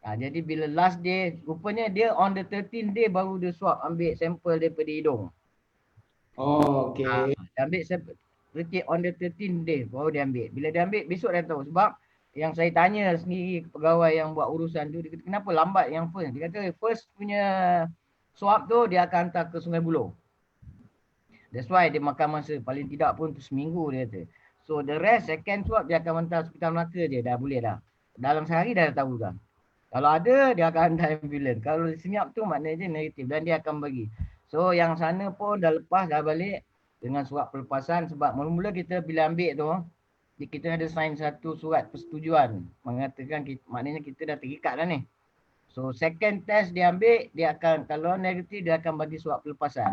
Jadi bila last day, rupanya dia on the 13th day baru dia swab, ambil sampel daripada hidung. Okey. Ambil sampel on the 13th day baru dia ambil. Bila dia ambil besok dah tahu, sebab yang saya tanya sendiri pegawai yang buat urusan tu, dia kata kenapa lambat yang first. Dia kata first punya swab tu dia akan hantar ke Sungai Buloh. That's why dia makan masa paling tidak pun tu seminggu dia kata. So the rest second swab dia akan hantar Hospital Melaka je, dah boleh dah. Dalam sehari dah tahu dah. Kalau ada dia akan hantar ambulans. Kalau senyap tu maknanya negatif dan dia akan bagi. So yang sana pun dah lepas dah balik dengan surat pelepasan, sebab mula-mula kita bila ambil tu kita ada sign satu surat persetujuan mengatakan maknanya kita dah terikat dah ni. So second test dia ambil, dia akan kalau negatif dia akan bagi surat pelepasan.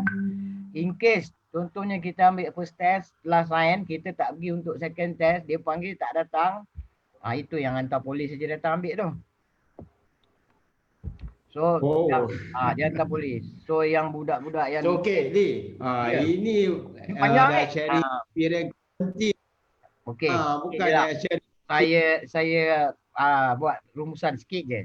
In case contohnya kita ambil first test, setelah sign kita tak pergi untuk second test, dia panggil tak datang, itu yang hantar polis saja datang ambil tu. So dia hantar polis. So yang budak-budak yang okey Li. Ini panjang dah sharing period kuarantin. Okey. Bukan sharing. Saya buat rumusan sikit je.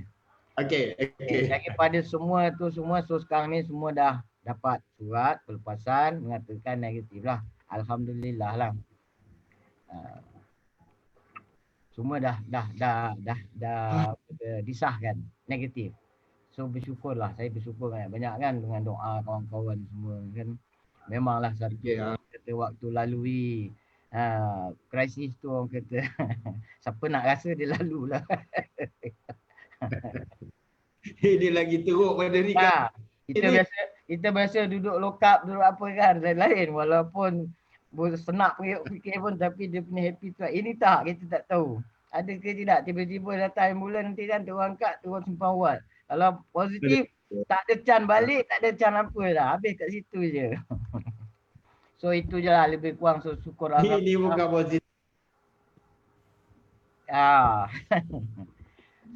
Okey. Jadi pada semua tu semua, so sekarang ni semua dah dapat surat pelepasan mengatakan negatif lah. Alhamdulillah lah. Semua dah disahkan negatif. So bersyukurlah, saya bersyukur banyak kan dengan doa kawan-kawan semua kan. Memanglah satu kata waktu lalui krisis tu orang kata siapa nak rasa dia lalulah. Ini lagi teruk pada Rika. Kita biasa duduk lokap, duduk apa kan lain-lain, walaupun senak fikir pun tapi dia punya happy tu. Ini tak, kita tak tahu. Ada ke tidak tiba-tiba datang ambulan nanti kan turun angkat, turun simpang wad. Kalau positif tak ada can balik, tak ada can apa dah. Habis kat situ je. So itu je lah lebih kurang, so syukur Allah. Ini bukan positif.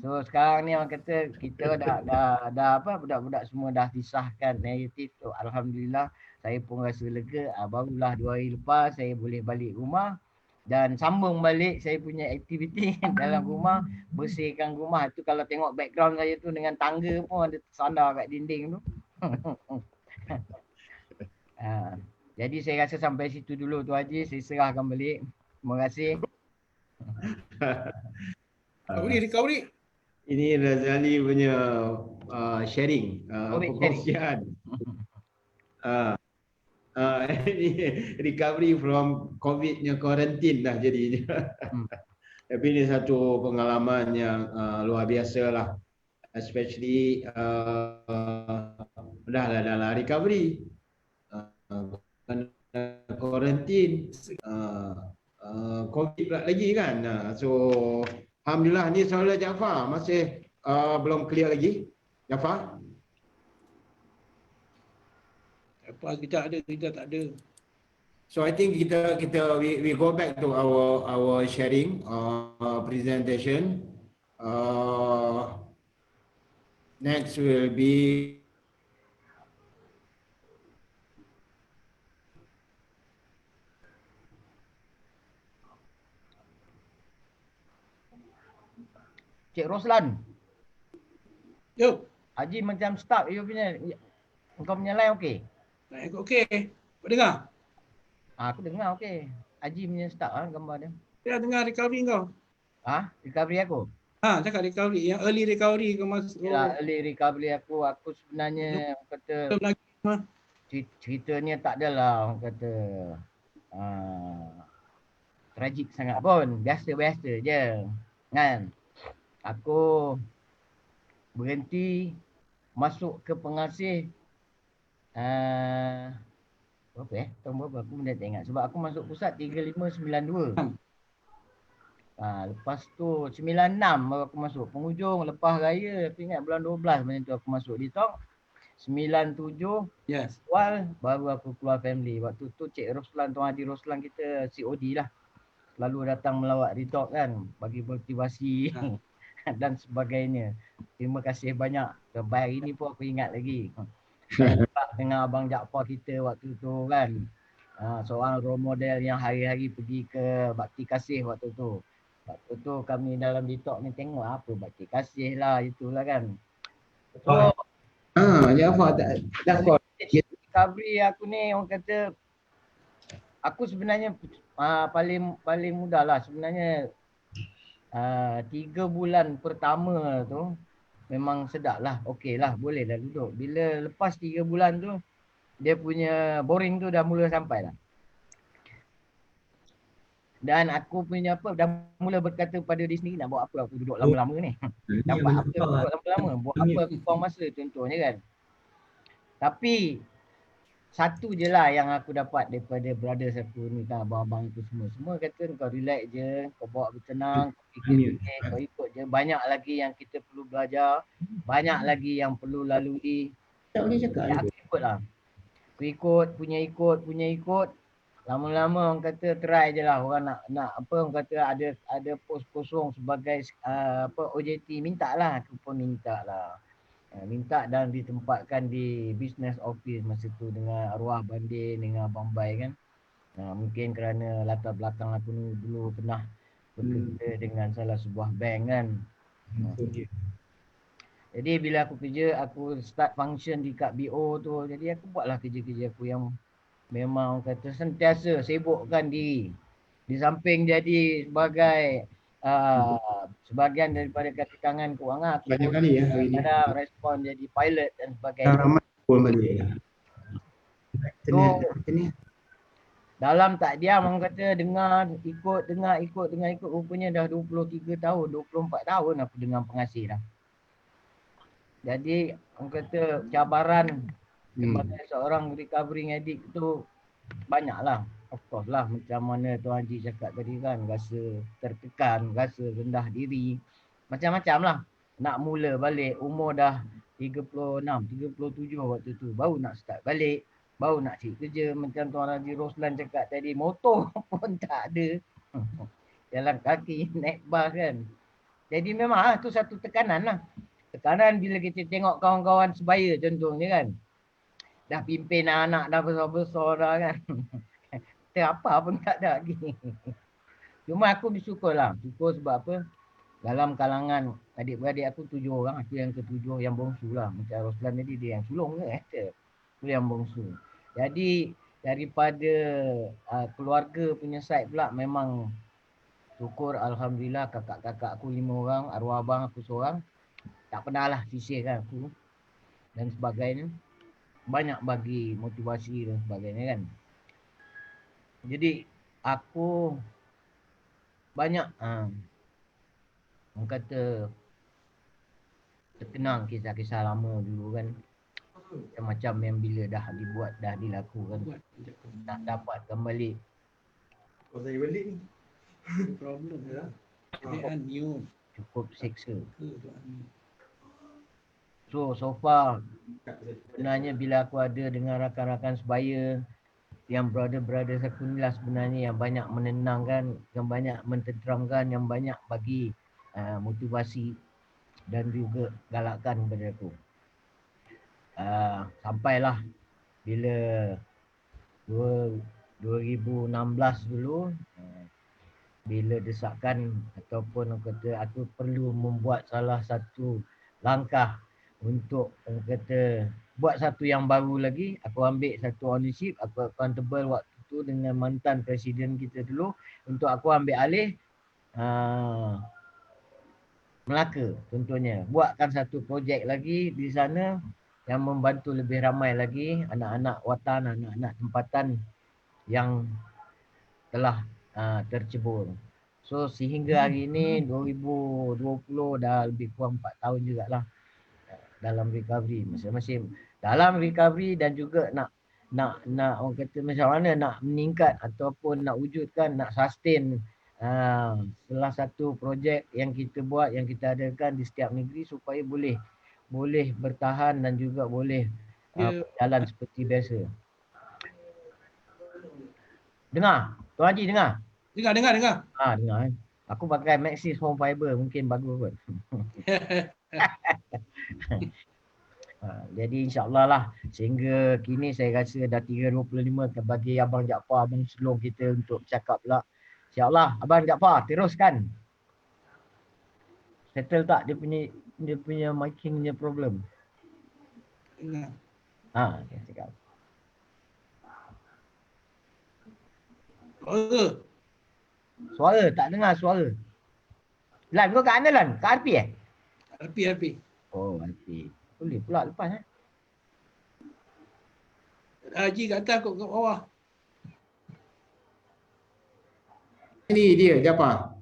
So sekarang ni orang kata kita dah apa, budak-budak semua dah disahkan negatif. So alhamdulillah saya pun rasa lega. Barulah 2 hari lepas saya boleh balik rumah dan sambung balik saya punya aktiviti dalam rumah, bersihkan rumah. Tu kalau tengok background saya tu dengan tangga pun ada tersandar kat dinding tu. Jadi saya rasa sampai situ dulu Tu Haji, saya serahkan balik. Terima kasih. Recovery. Ini Razali punya sharing, perkongsian. Ini recovery from COVID-nya quarantine dah jadinya. Tapi ini satu pengalaman yang luar biasa lah. Especially dah dalam recovery. Quarantine. COVID pula lagi kan. So alhamdulillah ni soalan Jaafar masih belum clear lagi. Jaafar? Apa kita ada, kita tak ada. So I think we go back to our sharing presentation. Next will be Cik Roslan. Yo, Haji macam stuck you punya. Kau punya line okey? nak ikut okey. Kau dengar? Aku dengar okey. Haji punya stuck gambar dia. Dia dengar recovery kau. Recovery aku. Cakap recovery. Yang early recovery kau masuk. Yalah, early recovery aku sebenarnya orang kata Belum lagi. ceritanya tak adalah orang kata tragik sangat pun. Biasa-biasa je. Kan? Aku berhenti masuk ke pengasih berapa tahun berapa aku dah tak ingat sebab aku masuk pusat 3592. Lepas tu 96 baru aku masuk penghujung lepas raya, aku ingat bulan 12 macam tu aku masuk di Tok. 97 Yes. awal baru aku keluar family. Waktu tu Cik Roslan, Tuan Haji Roslan kita COD lah. Selalu datang melawat di Tok kan, bagi motivasi dan sebagainya. Terima kasih banyak. Sampai hari ni pun aku ingat lagi. Dengan Abang Jaafar kita waktu tu kan. Seorang role model yang hari-hari pergi ke bakti kasih waktu tu. Waktu tu kami dalam Ditok ni tengok apa bakti kasih lah, itulah kan. So, Jaafar tak call. recovery aku ni orang kata aku sebenarnya paling mudah lah sebenarnya. 3 bulan pertama tu memang sedap lah, okey lah, boleh dah duduk. Bila lepas 3 bulan tu dia punya boring tu dah mula sampai lah. Dan aku punya dah mula berkata pada diri sendiri, nak buat apa aku duduk lama-lama ni. Dapat apa aku duduk lama-lama, buat apa aku buang masa contohnya kan. Tapi satu je lah yang aku dapat daripada brothers aku ni kan, abang-abang tu semua kata kau relax je, kau bawa bertenang, kau fikir, kau ikut je. Banyak lagi yang kita perlu belajar, banyak lagi yang perlu lalui. Tak boleh cakap. Aku ikut lah. Aku punya ikut. Lama-lama orang kata try je lah, orang nak apa, orang kata ada pos kosong sebagai OJT, minta lah, aku pun minta lah. Minta dan ditempatkan di business office masa tu dengan arwah Banding, dengan Abang Bai kan. Mungkin kerana latar belakang aku ni dulu pernah bekerja dengan salah sebuah bank kan. Jadi bila aku kerja, aku start function di kat BO tu. Jadi aku buatlah kerja-kerja aku yang memang kata sentiasa sibukkan diri. Di samping jadi sebagai sebahagian daripada kaki tangan kewangan, aku Banyak kali ya hari ni. ada respon jadi pilot dan sebagainya. Ramai pun balik. So, dalam tak diam orang kata dengar, ikut. Rupanya dah 23 tahun, 24 tahun aku dengar pengasih dah. Jadi orang kata cabaran sebagai seorang recovering addict tu banyaklah. Of course lah, macam mana Tuan Haji cakap tadi kan, rasa tertekan, rasa rendah diri, macam-macam lah. Nak mula balik, umur dah 36, 37 waktu tu, baru nak start balik, baru nak cari kerja. Macam Tuan Haji Roslan cakap tadi, motor pun tak ada. Jalan kaki, naik bas kan. Jadi memang tu satu tekanan lah. Tekanan bila kita tengok kawan-kawan sebaya contohnya kan, dah pimpin anak dah besar-besar dah kan. Apa pun tak ada lagi. Cuma aku bersyukur lah. Syukur sebab apa? Dalam kalangan adik-beradik aku 7 orang. Aku yang ke-7 yang bongsu lah. Macam Roslan tadi dia yang sulung ke? Aku yang bongsu. Jadi daripada keluarga punya side pula memang syukur Alhamdulillah kakak-kakak aku 5 orang. Arwah abang aku seorang. Tak pernah lah sisihkan aku. Dan sebagainya. Banyak bagi motivasi dan sebagainya kan. Jadi aku banyak orang kata terkenang kisah-kisah lama dulu kan. Macam-macam yang bila dah dibuat, dah dilakukan, tak dapat kembali. Kau saya balik ni. Problem lah. New. Cukup seksa. So far sebenarnya bila aku ada dengan rakan-rakan sebaya, yang brother-brother aku ni lah sebenarnya yang banyak menenangkan, yang banyak mententeramkan, yang banyak bagi motivasi dan juga galakkan kepada aku. Sampailah bila 2016 dulu, bila desakan ataupun orang kata aku perlu membuat salah satu langkah untuk orang kata buat satu yang baru lagi, aku ambil satu ownership, aku accountable waktu tu dengan mantan presiden kita dulu untuk aku ambil alih Melaka contohnya. Buatkan satu projek lagi di sana yang membantu lebih ramai lagi anak-anak watan, anak-anak tempatan yang telah tercebur. So sehingga hari ini 2020 dah lebih kurang 4 tahun jugalah dalam recovery masing-masing. Dalam recovery dan juga nak orang kata macam mana nak meningkat ataupun nak wujudkan, nak sustain salah satu projek yang kita buat, yang kita adakan di setiap negeri supaya boleh bertahan dan juga boleh berjalan seperti biasa. Dengar? Tuan Haji dengar? Dengar. Dengar. Aku pakai Maxis Home Fiber, mungkin bagus kot. Jadi insyaAllah lah sehingga kini saya rasa dah 3.25 bagi Abang Jaafar, Abang Sulong kita untuk cakap pula. InsyaAllah Abang Jaafar teruskan. Settle tak dia punya micingnya problem? Dengar. Okay, cakap. Suara, tak dengar suara. Lan, kau kat mana Lan? Kat RP RP. Oh, RP. Boleh pula lepas Haji kat atas, kau kat bawah. Ini dia, Jaafar.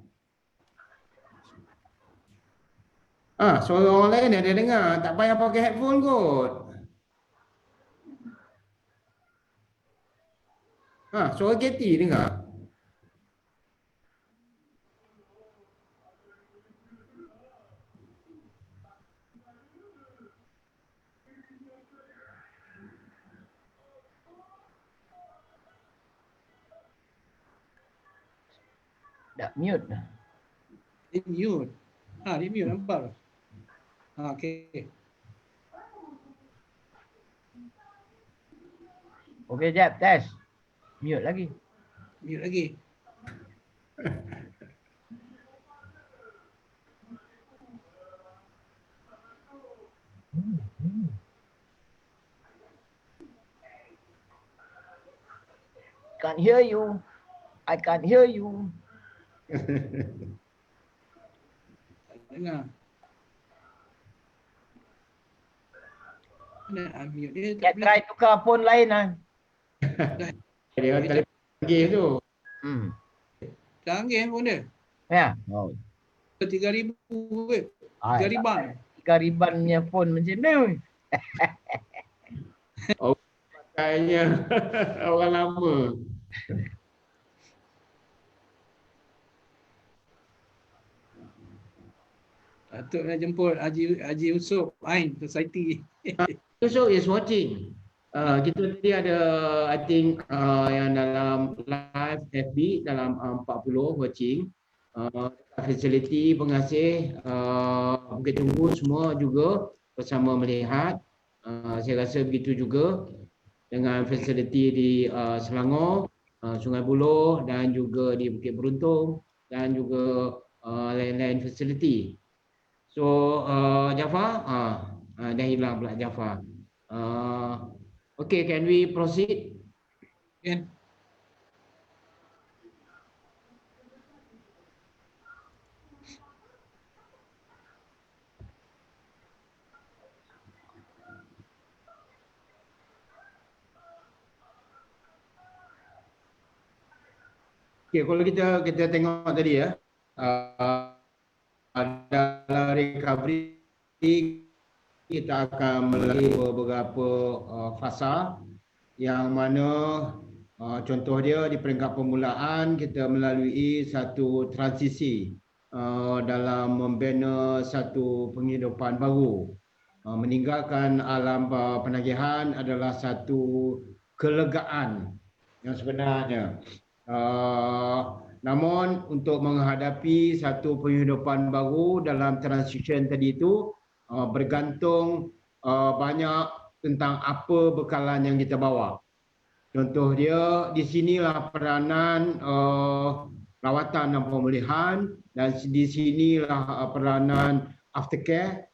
Suara orang lain ada dengar. Tak payah pakai headphone kot. Suara Katie dengar. Dah mute dah. Dia mute. Dia mute nampak. Okey. Okey, jap, test. Mute lagi. Can't hear you. I can't hear you. Dengar. Mana unmute dia? Ya, try tukar phone lain lah. Dia telefon game tu. Canggih pun dia. Ya. Oh. 3,000 weh. 3,000. 3,000 punya phone macam ni. Kayaknya orang lama. Patutlah jemput Haji Yusof Ain Society. Yusof is watching. Kita tadi ada I think yang dalam live FB dalam 40 watching. Facility pengasih Bukit Tunggu semua juga bersama melihat. Saya rasa begitu juga dengan facility di Selangor, Sungai Buloh dan juga di Bukit Beruntung dan juga lain-lain facility. So Jaafar, dah hilang pula Jaafar. Okay, can we proceed? Kan? Okay, kalau kita tengok tadi ya, dalam recovery kita akan melalui beberapa fasa yang mana contoh dia di peringkat permulaan kita melalui satu transisi dalam membina satu penghidupan baru. meninggalkan alam penagihan adalah satu kelegaan yang sebenarnya. Namun untuk menghadapi satu penghidupan baru dalam transition tadi itu bergantung banyak tentang apa bekalan yang kita bawa. Contoh dia, di sinilah peranan rawatan dan pemulihan, dan di sinilah peranan aftercare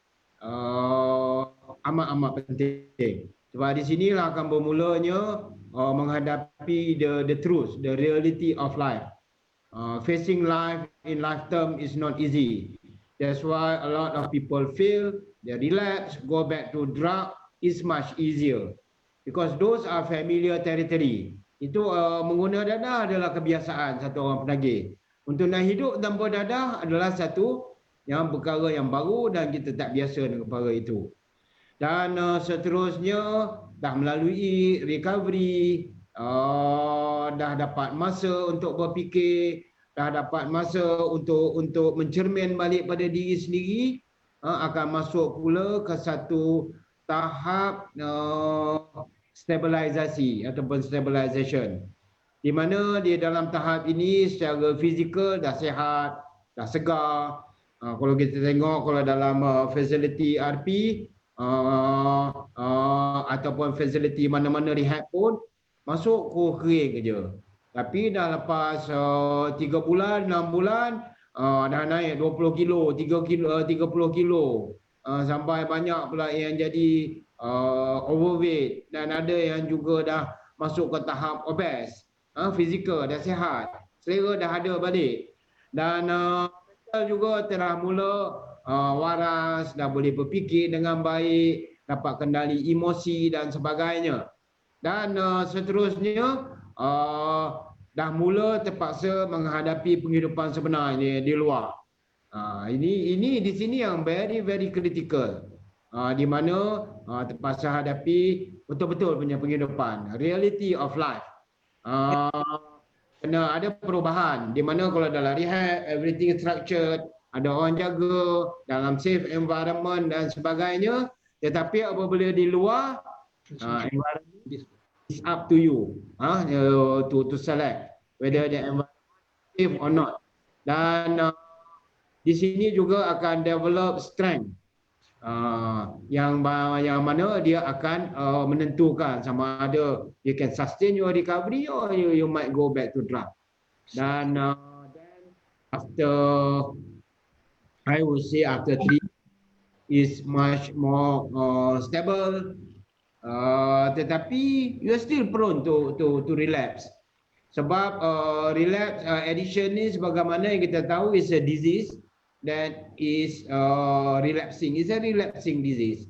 amat-amat penting. Sebab di sinilah akan bermulanya menghadapi the truth, the reality of life. Facing life in lifetime is not easy. That's why a lot of people feel they relapse, go back to drug is much easier. Because those are familiar territory. Itu mengguna dadah adalah kebiasaan satu orang penagih. Untuk nak hidup tanpa dadah adalah satu yang perkara yang baru dan kita tak biasa dengan perkara itu. Dan seterusnya dah melalui recovery, dah dapat masa untuk berfikir, dah dapat masa untuk mencermin balik pada diri sendiri, akan masuk pula ke satu tahap stabilisasi ataupun stabilization, di mana dia dalam tahap ini secara fizikal dah sihat, dah segar. Kalau kita tengok kalau dalam facility RP ataupun facility mana-mana rehab pun masuk kering je. Tapi dah lepas 3 bulan, 6 bulan dah naik 20 kilo, 30 kilo. Sampai banyak pula yang jadi overweight, dan ada yang juga dah masuk ke tahap obes. Fizikal dah sihat, selera dah ada balik, dan mental juga telah mula waras, dah boleh berfikir dengan baik, dapat kendali emosi dan sebagainya. Dan seterusnya dah mula terpaksa menghadapi penghidupan sebenar di luar. Ini di sini yang very critical, di mana terpaksa hadapi betul-betul punya penghidupan, reality of life. Kena ada perubahan, di mana kalau dalam rehab everything structured, ada orang jaga dalam safe environment dan sebagainya, tetapi apabila di luar environment is up to you to select whether the environment safe or not. Dan di sini juga akan develop strength, yang mana dia akan menentukan sama ada you can sustain your recovery or you might go back to drug. Dan then after, I would say after 3 is much more stable, tetapi you are still prone to relapse. Sebab relapse addiction ni sebagaimana yang kita tahu is a disease that is relapsing. It's a relapsing disease.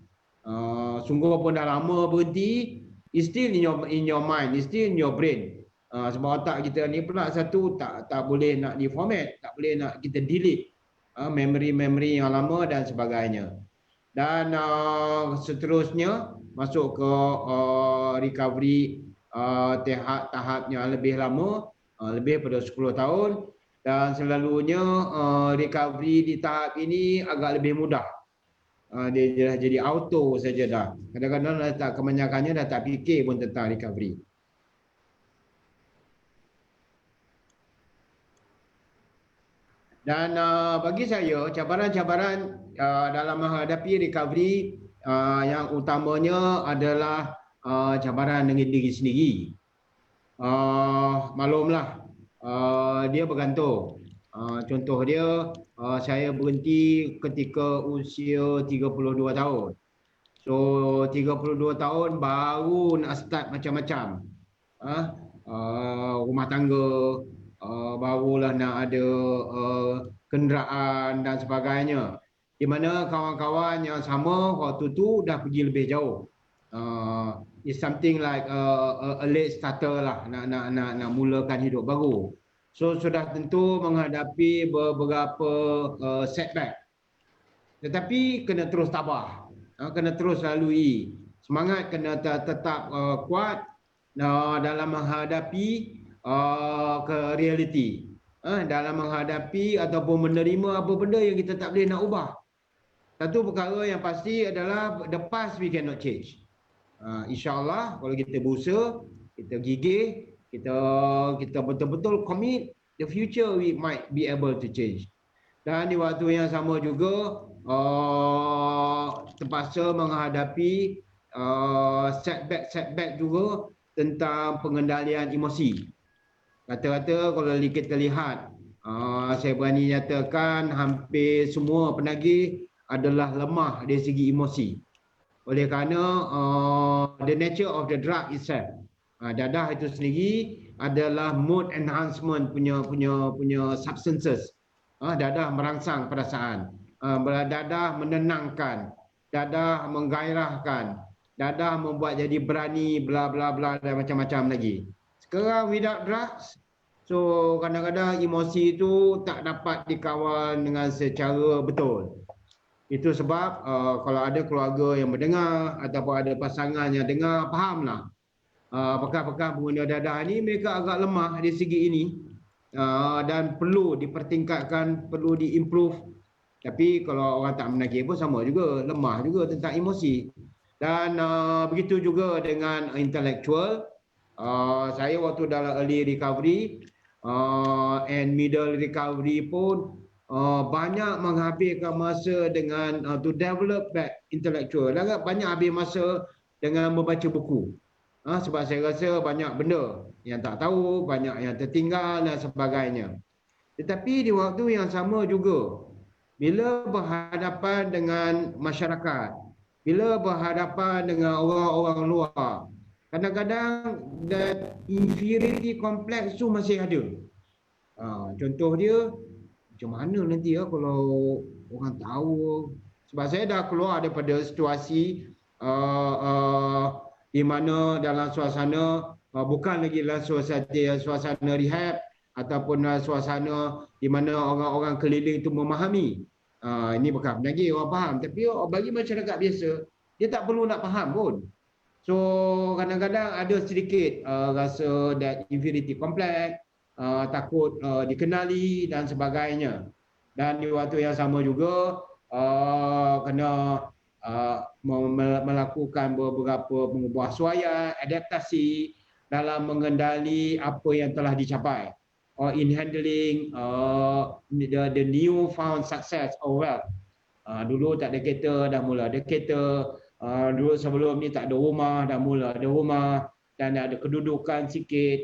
Sungguh pun dah lama berhenti, it's still in your mind, it's still in your brain. Sebab otak kita ni pula satu tak boleh nak di-format, tak boleh nak kita delete memory yang lama dan sebagainya. Dan seterusnya masuk ke recovery tahapnya lebih lama, lebih pada 10 tahun. Dan selalunya recovery di tahap ini agak lebih mudah. Dia dah jadi auto saja dah. Kadang-kadang kebanyakannya dah tak fikir pun tentang recovery. Dan bagi saya cabaran-cabaran dalam menghadapi recovery yang utamanya adalah cabaran dengan diri sendiri. Maklumlah, dia bergantung. Contoh dia, saya berhenti ketika usia 32 tahun. So 32 tahun baru nak start macam-macam. Rumah tangga, barulah nak ada kenderaan dan sebagainya. Di mana kawan-kawan yang sama waktu tu dah pergi lebih jauh. It's something like a late starter lah, nak mulakan hidup baru. So sudah tentu menghadapi beberapa setback. Tetapi kena terus tabah, kena terus lalui. Semangat kena tetap kuat dalam menghadapi ke reality, dalam menghadapi ataupun menerima apa benda yang kita tak boleh nak ubah. Satu perkara yang pasti adalah the past we cannot change. InsyaAllah kalau kita berusaha, kita gigih, kita betul-betul commit, the future we might be able to change. Dan di waktu yang sama juga terpaksa menghadapi setback juga tentang pengendalian emosi. Kata-kata kalau kita lihat, saya berani nyatakan hampir semua penagih adalah lemah dari segi emosi. Oleh kerana the nature of the drug itself, dadah itu sendiri adalah mood enhancement punya substances. Dadah merangsang perasaan, dadah menenangkan, dadah menggairahkan, dadah membuat jadi berani, bla bla bla dan macam-macam lagi. Sekarang without drugs, so kadang-kadang emosi itu tak dapat dikawal dengan secara betul. Itu sebab kalau ada keluarga yang mendengar ataupun ada pasangan yang dengar, fahamlah. Pekan-pekan pengguna dadah ni mereka agak lemah dari segi ini dan perlu dipertingkatkan, perlu diimprove. Tapi kalau orang tak menagih pun sama juga, lemah juga tentang emosi. Dan begitu juga dengan intellectual. Saya waktu dalam early recovery and middle recovery pun banyak menghabiskan masa dengan to develop back intellectual. Dan banyak habis masa dengan membaca buku. Sebab saya rasa banyak benda yang tak tahu, banyak yang tertinggal dan sebagainya. Tetapi di waktu yang sama juga, bila berhadapan dengan masyarakat, bila berhadapan dengan orang-orang luar, kadang-kadang that inferiority complex tu masih ada. Contoh dia, macam mana nanti kalau orang tahu. Sebab saya dah keluar daripada situasi di mana dalam suasana bukan lagi dalam suasana rehab ataupun suasana di mana orang-orang keliling itu memahami. Ini bukan lagi orang faham, tapi bagi masyarakat biasa dia tak perlu nak faham pun. So kadang-kadang ada sedikit rasa that inferiority complex, takut dikenali dan sebagainya. Dan di waktu yang sama juga kena melakukan beberapa pengubahsuaian, adaptasi dalam mengendali apa yang telah dicapai, or in handling the new found success or wealth. Dulu tak ada kereta, dah mula ada kereta. Dulu sebelum ni tak ada rumah, dah mula ada rumah, dan ada kedudukan sikit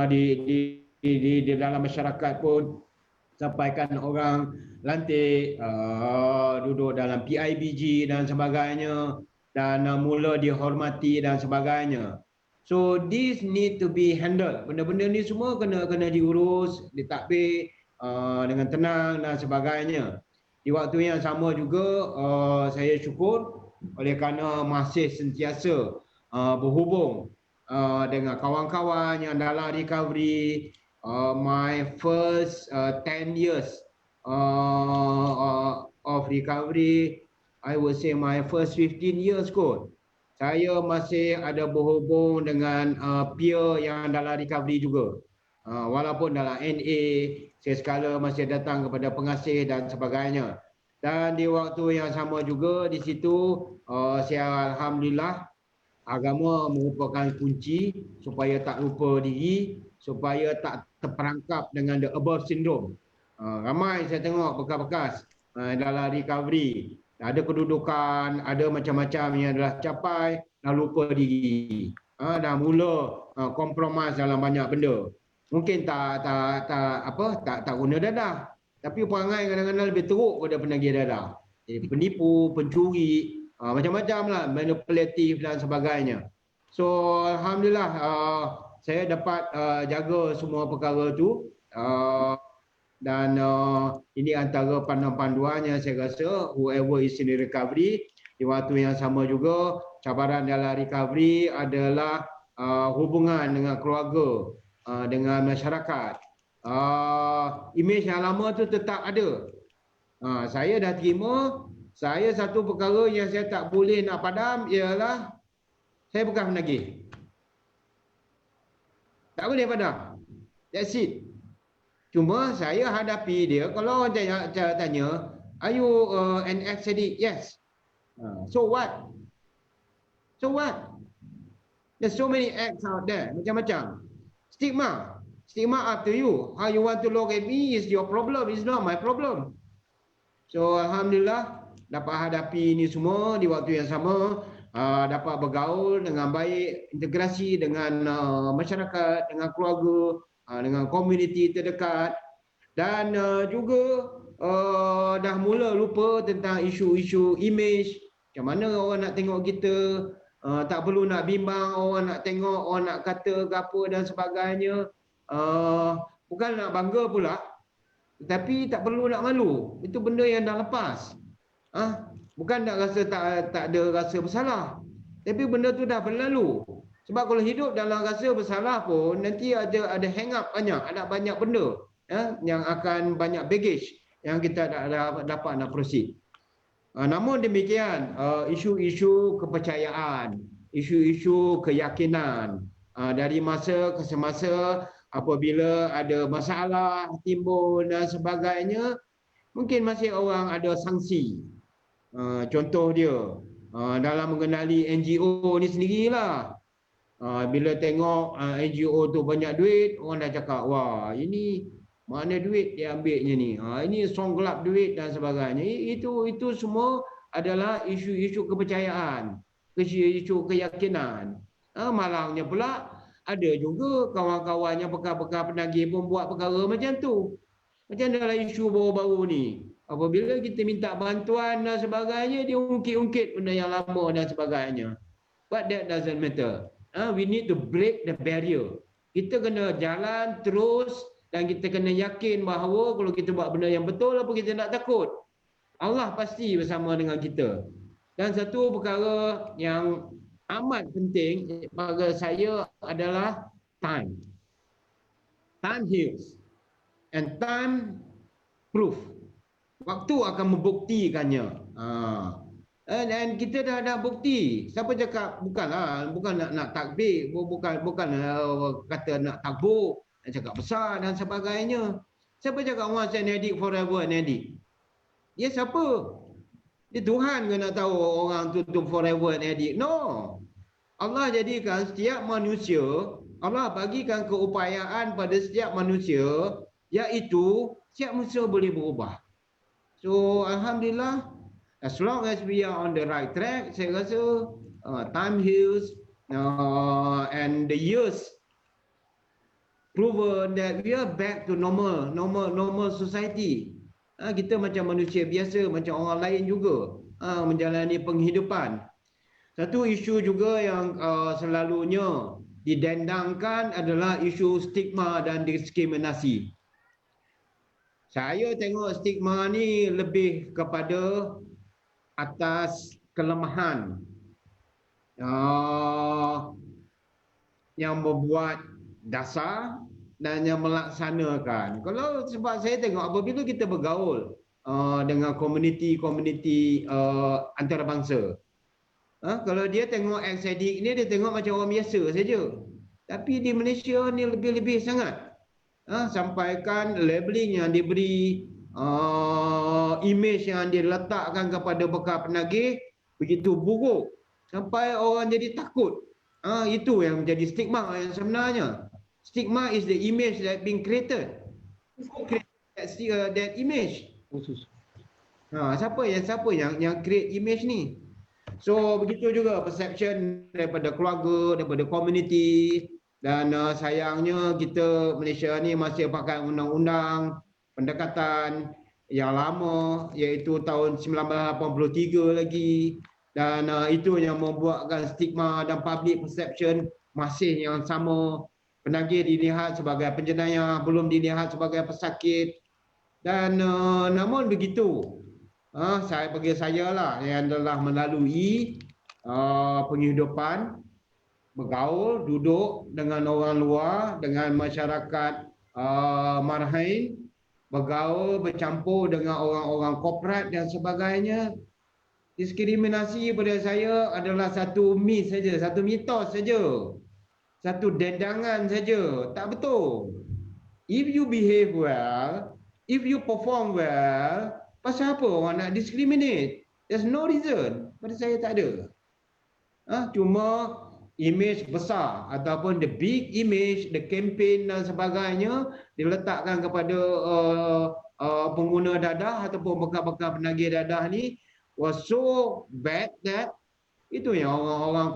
di dalam masyarakat pun. Sampaikan orang lantik, duduk dalam PIBG dan sebagainya, dan mula dihormati dan sebagainya. So this need to be handled. Benda-benda ni semua kena diurus, ditadbir dengan tenang dan sebagainya. Di waktu yang sama juga saya syukur oleh kerana masih sentiasa berhubung dengan kawan-kawan yang dalam recovery. My first 10 years of recovery, I would say my first 15 years kot, saya masih ada berhubung dengan peer yang dalam recovery juga. Walaupun dalam NA, saya sekala masih datang kepada pengasih dan sebagainya. Dan di waktu yang sama juga di situ, saya alhamdulillah, agama merupakan kunci supaya tak lupa diri, supaya tak terperangkap dengan the above syndrome. Ramai saya tengok bekas-bekas dalam recovery, ada kedudukan, ada macam-macam yang dah capai, dah lupa diri, dah mula compromise dalam banyak benda. Mungkin tak guna dadah, tapi perangai kadang-kadang lebih teruk daripada penagih dadah. Jadi penipu, pencuri, macam-macam lah, manipulatif dan sebagainya. So alhamdulillah saya dapat jaga semua perkara tu, dan ini antara panduan-panduan yang saya rasa whoever is in recovery. Di waktu yang sama juga, cabaran dalam recovery adalah hubungan dengan keluarga, dengan masyarakat. Imej yang lama tu tetap ada. Saya dah terima. Saya satu perkara yang saya tak boleh nak padam ialah saya bukan penagih. Tak boleh padam. That's it. Cuma saya hadapi dia, kalau orang tanya, Are you an ex-addict? Yes. So what? So what? There's so many acts out there, macam-macam. Stigma. Stigma up to you. How you want to look at me is your problem, it's not my problem. So Alhamdulillah, dapat hadapi ini semua di waktu yang sama, dapat bergaul dengan baik, integrasi dengan masyarakat, dengan keluarga, dengan komuniti terdekat, dan juga dah mula lupa tentang isu-isu image, macam mana orang nak tengok kita, tak perlu nak bimbang orang nak tengok, orang nak kata ke apa dan sebagainya. Bukan nak bangga pula, tapi tak perlu nak malu. Itu benda yang dah lepas. Bukan nak rasa tak ada rasa bersalah, tapi benda tu dah berlalu. Sebab kalau hidup dalam rasa bersalah pun, nanti ada hang up banyak, ada banyak benda yang akan banyak baggage yang kita dapat nak proceed. Namun demikian, isu-isu kepercayaan, isu-isu keyakinan, dari masa ke semasa apabila ada masalah timbul dan sebagainya, mungkin masih orang ada sanksi. Contoh dia, dalam mengenali NGO ni sendirilah. Bila tengok NGO tu banyak duit, orang dah cakap, wah ini mana duit dia ambilnya ni, ini song gelap duit dan sebagainya. Itu semua adalah isu-isu kepercayaan, isu keyakinan. Malangnya pula ada juga kawan-kawan yang bekal-bekal penagih pun buat perkara macam tu. Macam dalam isu baru-baru ni, apabila kita minta bantuan dan sebagainya, dia ungkit-ungkit benda yang lama dan sebagainya. But that doesn't matter. We need to break the barrier. Kita kena jalan terus dan kita kena yakin bahawa kalau kita buat benda yang betul, apa kita nak takut? Allah pasti bersama dengan kita. Dan satu perkara yang amat penting bagi saya adalah time. Time heals. And time proof. Waktu akan membuktikannya. Dan kita dah ada bukti. Siapa cakap bukan nak takbir, bukan kata nak takbur, nak cakap besar dan sebagainya. Siapa cakap once an addict forever an addict? Dia siapa? Dia Tuhan ke nak tahu orang tutup forever an addict? No. Allah jadikan setiap manusia, Allah bagikan keupayaan pada setiap manusia, iaitu setiap manusia boleh berubah. So Alhamdulillah, as long as we are on the right track, saya rasa time heals, and the years proven that we are back to normal society. Kita macam manusia biasa, macam orang lain juga, menjalani penghidupan. Satu isu juga yang selalunya didendangkan adalah isu stigma dan diskriminasi. Saya tengok stigma ni lebih kepada atas kelemahan yang membuat dasar dan yang melaksanakan. Kalau sebab saya tengok apabila kita bergaul dengan komuniti antarabangsa, kalau dia tengok ex-addict ni, dia tengok macam orang biasa saja. Tapi di Malaysia ni lebih-lebih sangat. Sampaikan labeling yang diberi, image yang diletakkan kepada bekal penagih begitu buruk sampai orang jadi takut. Itu yang menjadi stigma yang sebenarnya. Stigma is the image that being created. Who created that image? Siapa yang create image ni? So begitu juga perception daripada keluarga, daripada komuniti, dan sayangnya kita Malaysia ni masih pakai undang-undang pendekatan yang lama, iaitu tahun 1983 lagi, dan itu yang membuatkan stigma dan public perception masih yang sama. Penagih dilihat sebagai penjenayah, belum dilihat sebagai pesakit, dan namun begitu. Bagi saya lah yang adalah melalui penghidupan, bergaul, duduk dengan orang luar, dengan masyarakat marhain, bergaul, bercampur dengan orang-orang korporat dan sebagainya. Diskriminasi pada saya adalah satu myth saja, satu mitos saja, satu dendangan saja. Tak betul. If you behave well, if you perform well, Pasal apa orang nak discriminate? There's no reason. Pada saya tak ada. Cuma image besar ataupun the big image, the campaign dan sebagainya diletakkan kepada pengguna dadah ataupun bekas-bekas penagih dadah ni was so bad that itu yang orang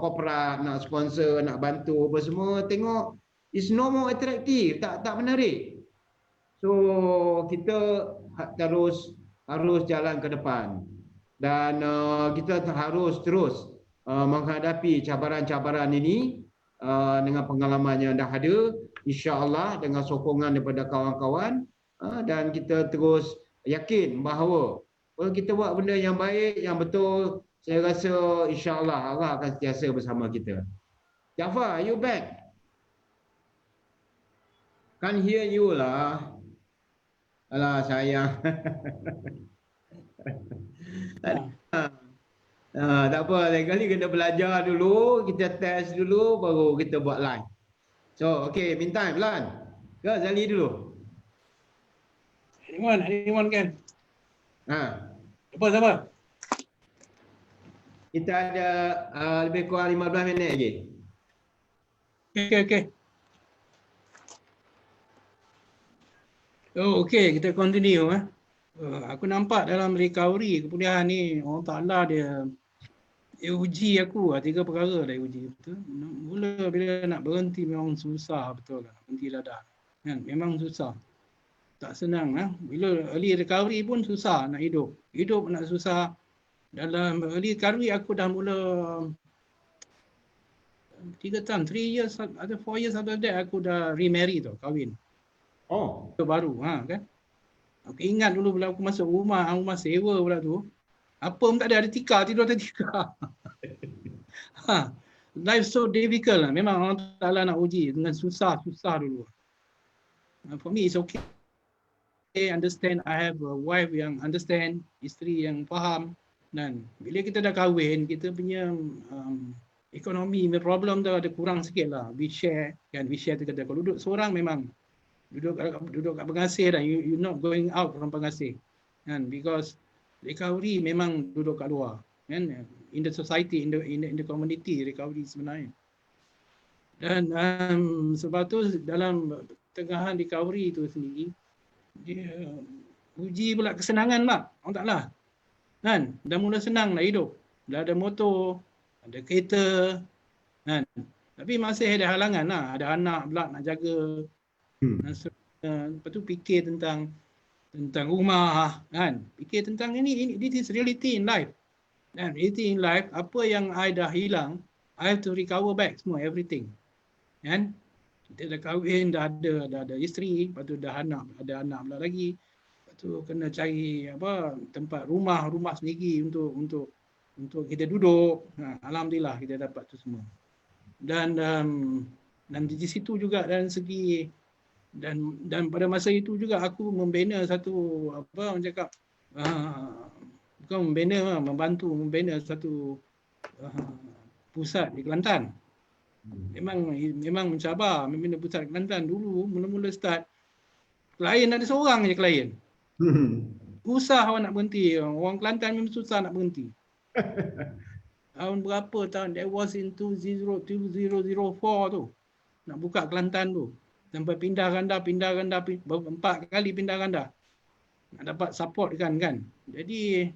korporat nak sponsor, nak bantu apa semua tengok it's no more attractive, tak menarik. So kita harus jalan ke depan dan kita harus terus menghadapi cabaran-cabaran ini dengan pengalaman yang dah ada, insya-Allah dengan sokongan daripada kawan-kawan dan kita terus yakin bahawa kalau kita buat benda yang baik, yang betul, saya rasa insya-Allah Allah akan sentiasa bersama kita. Jafar, you back? Can't hear you lah. Alah sayang. Tak apa, lain kali kita belajar dulu, kita test dulu, baru kita buat live. So, okay, meantime, Lan. Ke Zali dulu. Anyone kan? Siapa? Kita ada lebih kurang 15 minit lagi. Okay. Oh, okay, kita continue. Aku nampak dalam recovery kemudian ni Allah Ta'ala dia uji aku 3 perkara dia uji. Betul? Mula bila nak berhenti memang susah betul lah. Berhenti dadah. Kan? Memang susah. Tak senang. Bila early recovery pun susah nak hidup. Hidup nak susah. Dalam early recovery aku dah mula 3 tahun, 3 years atau 4 years after that aku dah remarry tau, kahwin. Oh. Baru kan. Aku ingat dulu bila aku masuk rumah sewa pula tu. Apa pun tak ada tikar, tidur atas tikar. Life so difficult lah. Memang Allah Ta'ala nak uji dengan susah dulu. For me it's okay. I understand, I have a wife yang understand, isteri yang faham. Dan bila kita dah kahwin, kita punya ekonomi problem tu ada kurang sikit lah. We share tu kata. Kalau duduk seorang memang duduk kat pengasih dah, you not going out from pengasih. Kan? Because recovery memang duduk kat luar. Kan? In the society, in the community, recovery sebenarnya. Dan sebab tu dalam tengahan recovery tu sendiri, dia uji pula kesenangan lah. Allah Ta'ala. Kan? Dah mula senang nak hidup. Dah ada motor, ada kereta. Kan? Tapi masih ada halangan lah. Ada anak pula nak jaga. Lepas tu fikir tentang rumah. Kan? Fikir tentang ini. This is reality in life. Dan reality in life, apa yang I dah hilang, I have to recover back semua, everything. Kan? Kita dah kahwin, dah ada isteri, lepas tu dah ada anak pula lagi. Lepas tu kena cari tempat rumah sendiri untuk kita duduk. Alhamdulillah kita dapat tu semua. Dan di situ juga dari segi dan pada masa itu juga aku membina satu membantu membina satu pusat di Kelantan. Memang mencabar membina pusat Kelantan dulu. Mula-mula start klien ada seorang je klien. Susah awak nak berhenti. Orang Kelantan memang susah nak berhenti. Tahun berapa tahun? That was in 2004 tu. Nak buka Kelantan tu. Sampai pindah ganda 4 kali pindah ganda. Nak dapat support kan. Jadi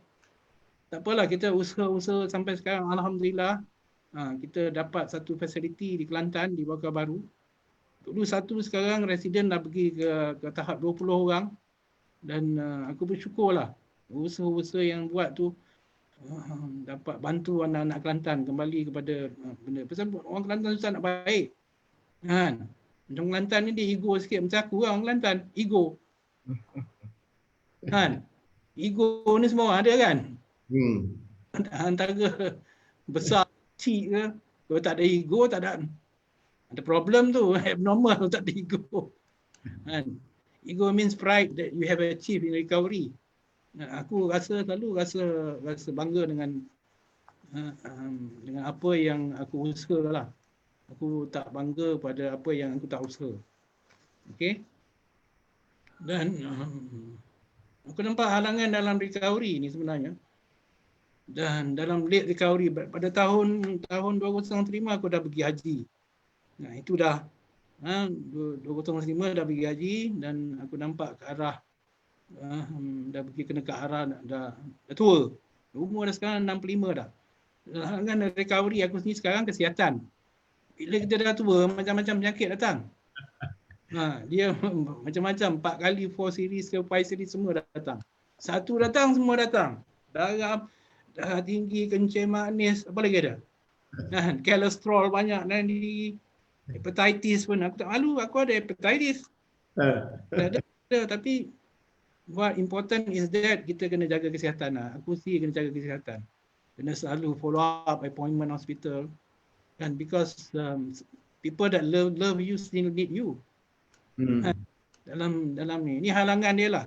tak apalah, kita usaha sampai sekarang alhamdulillah. Kita dapat satu fasiliti di Kelantan, di Bakar Baru. Dulu satu, sekarang residen dah pergi ke tahap 20 orang. Dan aku bersyukurlah usaha-usaha yang buat tu dapat bantu anak-anak Kelantan kembali kepada benda. Pasal orang Kelantan susah nak baik. Kan? Orang Kelantan ni dia ego sikit macam aku lah, orang Kelantan. Ego. Kan? Ego ni semua ada kan? Antara besar kecil ke, kalau tak ada ego, tak ada problem tu, abnormal tak ada ego. Kan? Ego means pride that you have achieved in recovery. Aku selalu rasa bangga dengan apa yang aku usaha lah. Aku tak bangga pada apa yang aku tak usaha. Okay? Dan Aku nampak halangan dalam recovery ni sebenarnya. Dan dalam late recovery pada tahun 2005 aku dah pergi haji. Nah, itu dah 2005 dah pergi haji dan aku nampak ke arah dah pergi kena ke arah dah tua. Umur dah sekarang 65 dah. Halangan recovery aku sendiri sekarang kesihatan. Bila kita dah tua, macam-macam penyakit datang. Dia macam-macam 4 kali 4 series ke 5 series semua datang. Satu datang semua datang. Darah tinggi, kencing manis, apa lagi ada? Kolesterol banyak dan di hepatitis pun. Aku tak malu, aku ada hepatitis. ada, tapi what important is that kita kena jaga kesihatan lah. Aku sih kena jaga kesihatan. Kena selalu follow up appointment hospital. And because people that love you still need you. Dalam ni halangan dia lah.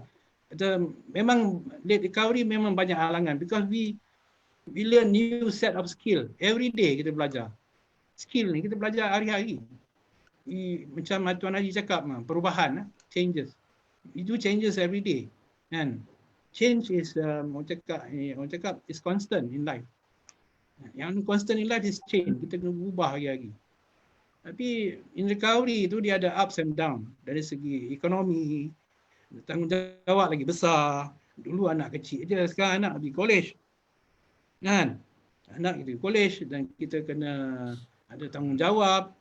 Memang late recovery memang banyak halangan because we learn new set of skill every day. Kita belajar skill ni, kita belajar hari-hari. Macam Tuan Haji cakap, perubahan, changes. Itu changes every day. And change is orang cakap is constant in life. Yang constant in life is change. Kita kena berubah hari-hari. Tapi in recovery tu dia ada ups and down. Dari segi ekonomi, tanggungjawab lagi besar. Dulu anak kecil je, sekarang anak pergi college. Kan? Anak kita pergi college dan kita kena ada tanggungjawab,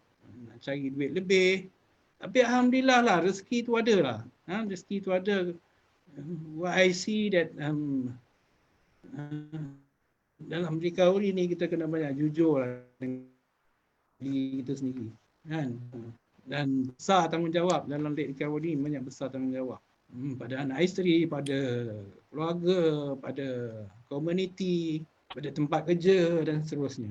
nak cari duit lebih. Tapi alhamdulillah lah, rezeki tu ada lah. Rezeki tu ada. What I see that dalam recovery ni kita kena banyak jujur lah dengan diri kita sendiri, kan? Dan besar tanggungjawab dalam late recovery, banyak besar tanggungjawab pada anak isteri, pada keluarga, pada komuniti, pada tempat kerja dan seterusnya.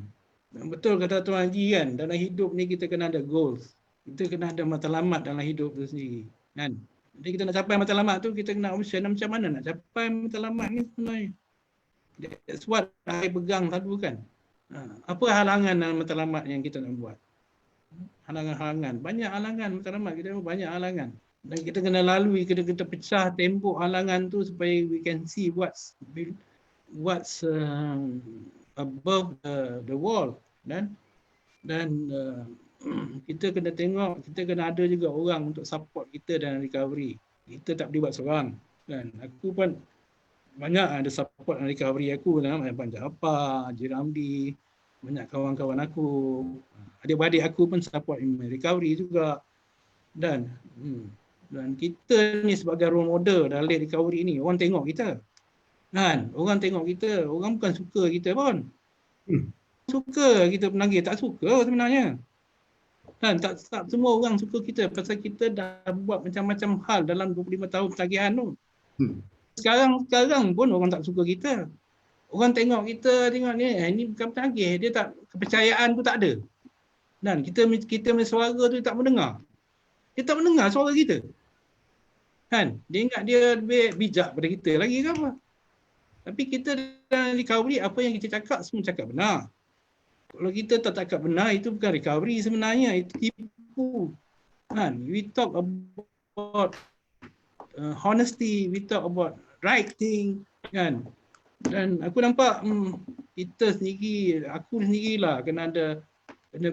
Dan betul kata Tuan Haji kan, dalam hidup ni kita kena ada goals. Kita kena ada matlamat dalam hidup tu sendiri, kan? Jadi kita nak capai matlamat tu, kita kena option macam mana nak capai matlamat ni sebenarnya. That's what I pegang selalu kan. Apa halangan dalam matlamat yang kita nak buat? Halangan-halangan. Banyak halangan matlamat kita, banyak halangan. Dan kita kena lalui, kita pecah tembok halangan tu supaya we can see what's above the wall. Dan kita kena tengok, kita kena ada juga orang untuk support kita dalam recovery. Kita tak boleh buat seorang. Dan aku pun banyak ada support dalam recovery aku lah. Abang Jaafar, Haji Ramli, banyak kawan-kawan aku. Adik-beradik aku pun support in recovery juga. Dan kita ni sebagai role model dalam recovery ni, orang tengok kita. Kan? Orang tengok kita, orang bukan suka kita pun. Suka kita penagih, tak suka sebenarnya. Dan tak semua orang suka kita pasal kita dah buat macam-macam hal dalam 25 tahun pentagihan tu. Sekarang pun orang tak suka kita. Orang tengok kita, tengok ni bukan penagih, dia tak, kepercayaan tu tak ada. Dan kita punya suara tu tak mendengar. Dia tak mendengar suara kita. Kan? Dia ingat dia lebih bijak pada kita lagi ke apa. Tapi kita dalam recovery, apa yang kita cakap semua cakap benar. Kalau kita tak cakap benar, itu bukan recovery sebenarnya, itu tipu. Kan? We talk about honesty, we talk about right thing, kan? Dan aku nampak kita sendiri, aku sendirilah kena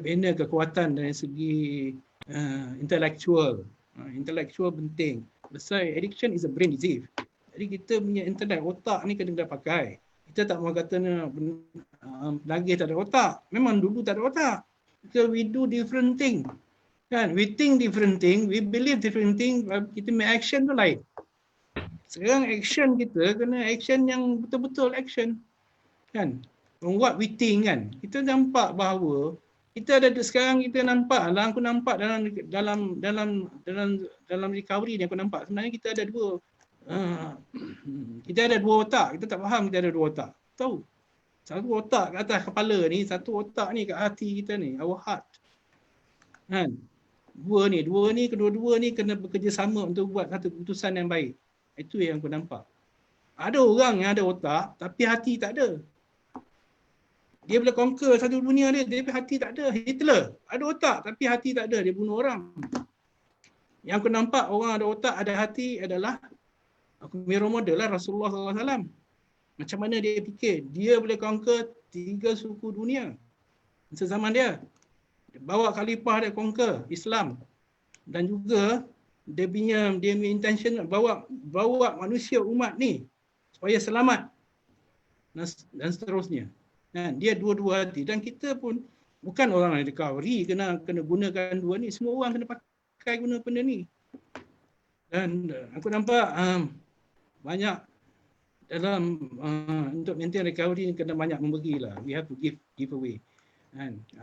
bina kekuatan dari segi intellectual. Intellectual penting. Besar addiction is a brain disease. Jadi kita punya intellect, otak ni kena pakai. Kita tak mahu kata penagih tak ada otak. Memang dulu tak ada otak. So we do different thing. Kan? We think different thing, we believe different thing, kita make action tu lain. Sekarang action kita kena action yang betul-betul action. Kan? From what we think kan. Kita nampak bahawa kita ada sekarang, kita nampak lah, aku nampak dalam recovery ni aku nampak sebenarnya kita ada dua otak. Kita tak faham kita ada dua otak. Tahu? Satu otak kat atas kepala ni, satu otak ni kat hati kita ni, our heart. Kan? Kedua-dua ni kena bekerjasama untuk buat satu keputusan yang baik. Itu yang aku nampak. Ada orang yang ada otak tapi hati tak ada. Dia boleh conquer satu dunia dia tapi hati tak ada. Hitler ada otak tapi hati tak ada, dia bunuh orang. Yang aku nampak orang ada otak, ada hati adalah Aku punya role model lah Rasulullah SAW. Macam mana dia fikir? Dia boleh conquer 3 suku dunia sezaman dia. Dia bawa khalifah dia conquer Islam. Dan juga dia punya intention nak bawa manusia umat ni supaya selamat dan seterusnya. Dia dua-dua hati. Dan kita pun bukan orang yang recovery kena gunakan dua ni. Semua orang kena pakai guna benda ni. Dan aku nampak banyak dalam untuk maintain recovery ni kena banyak memberi lah. We have to give away.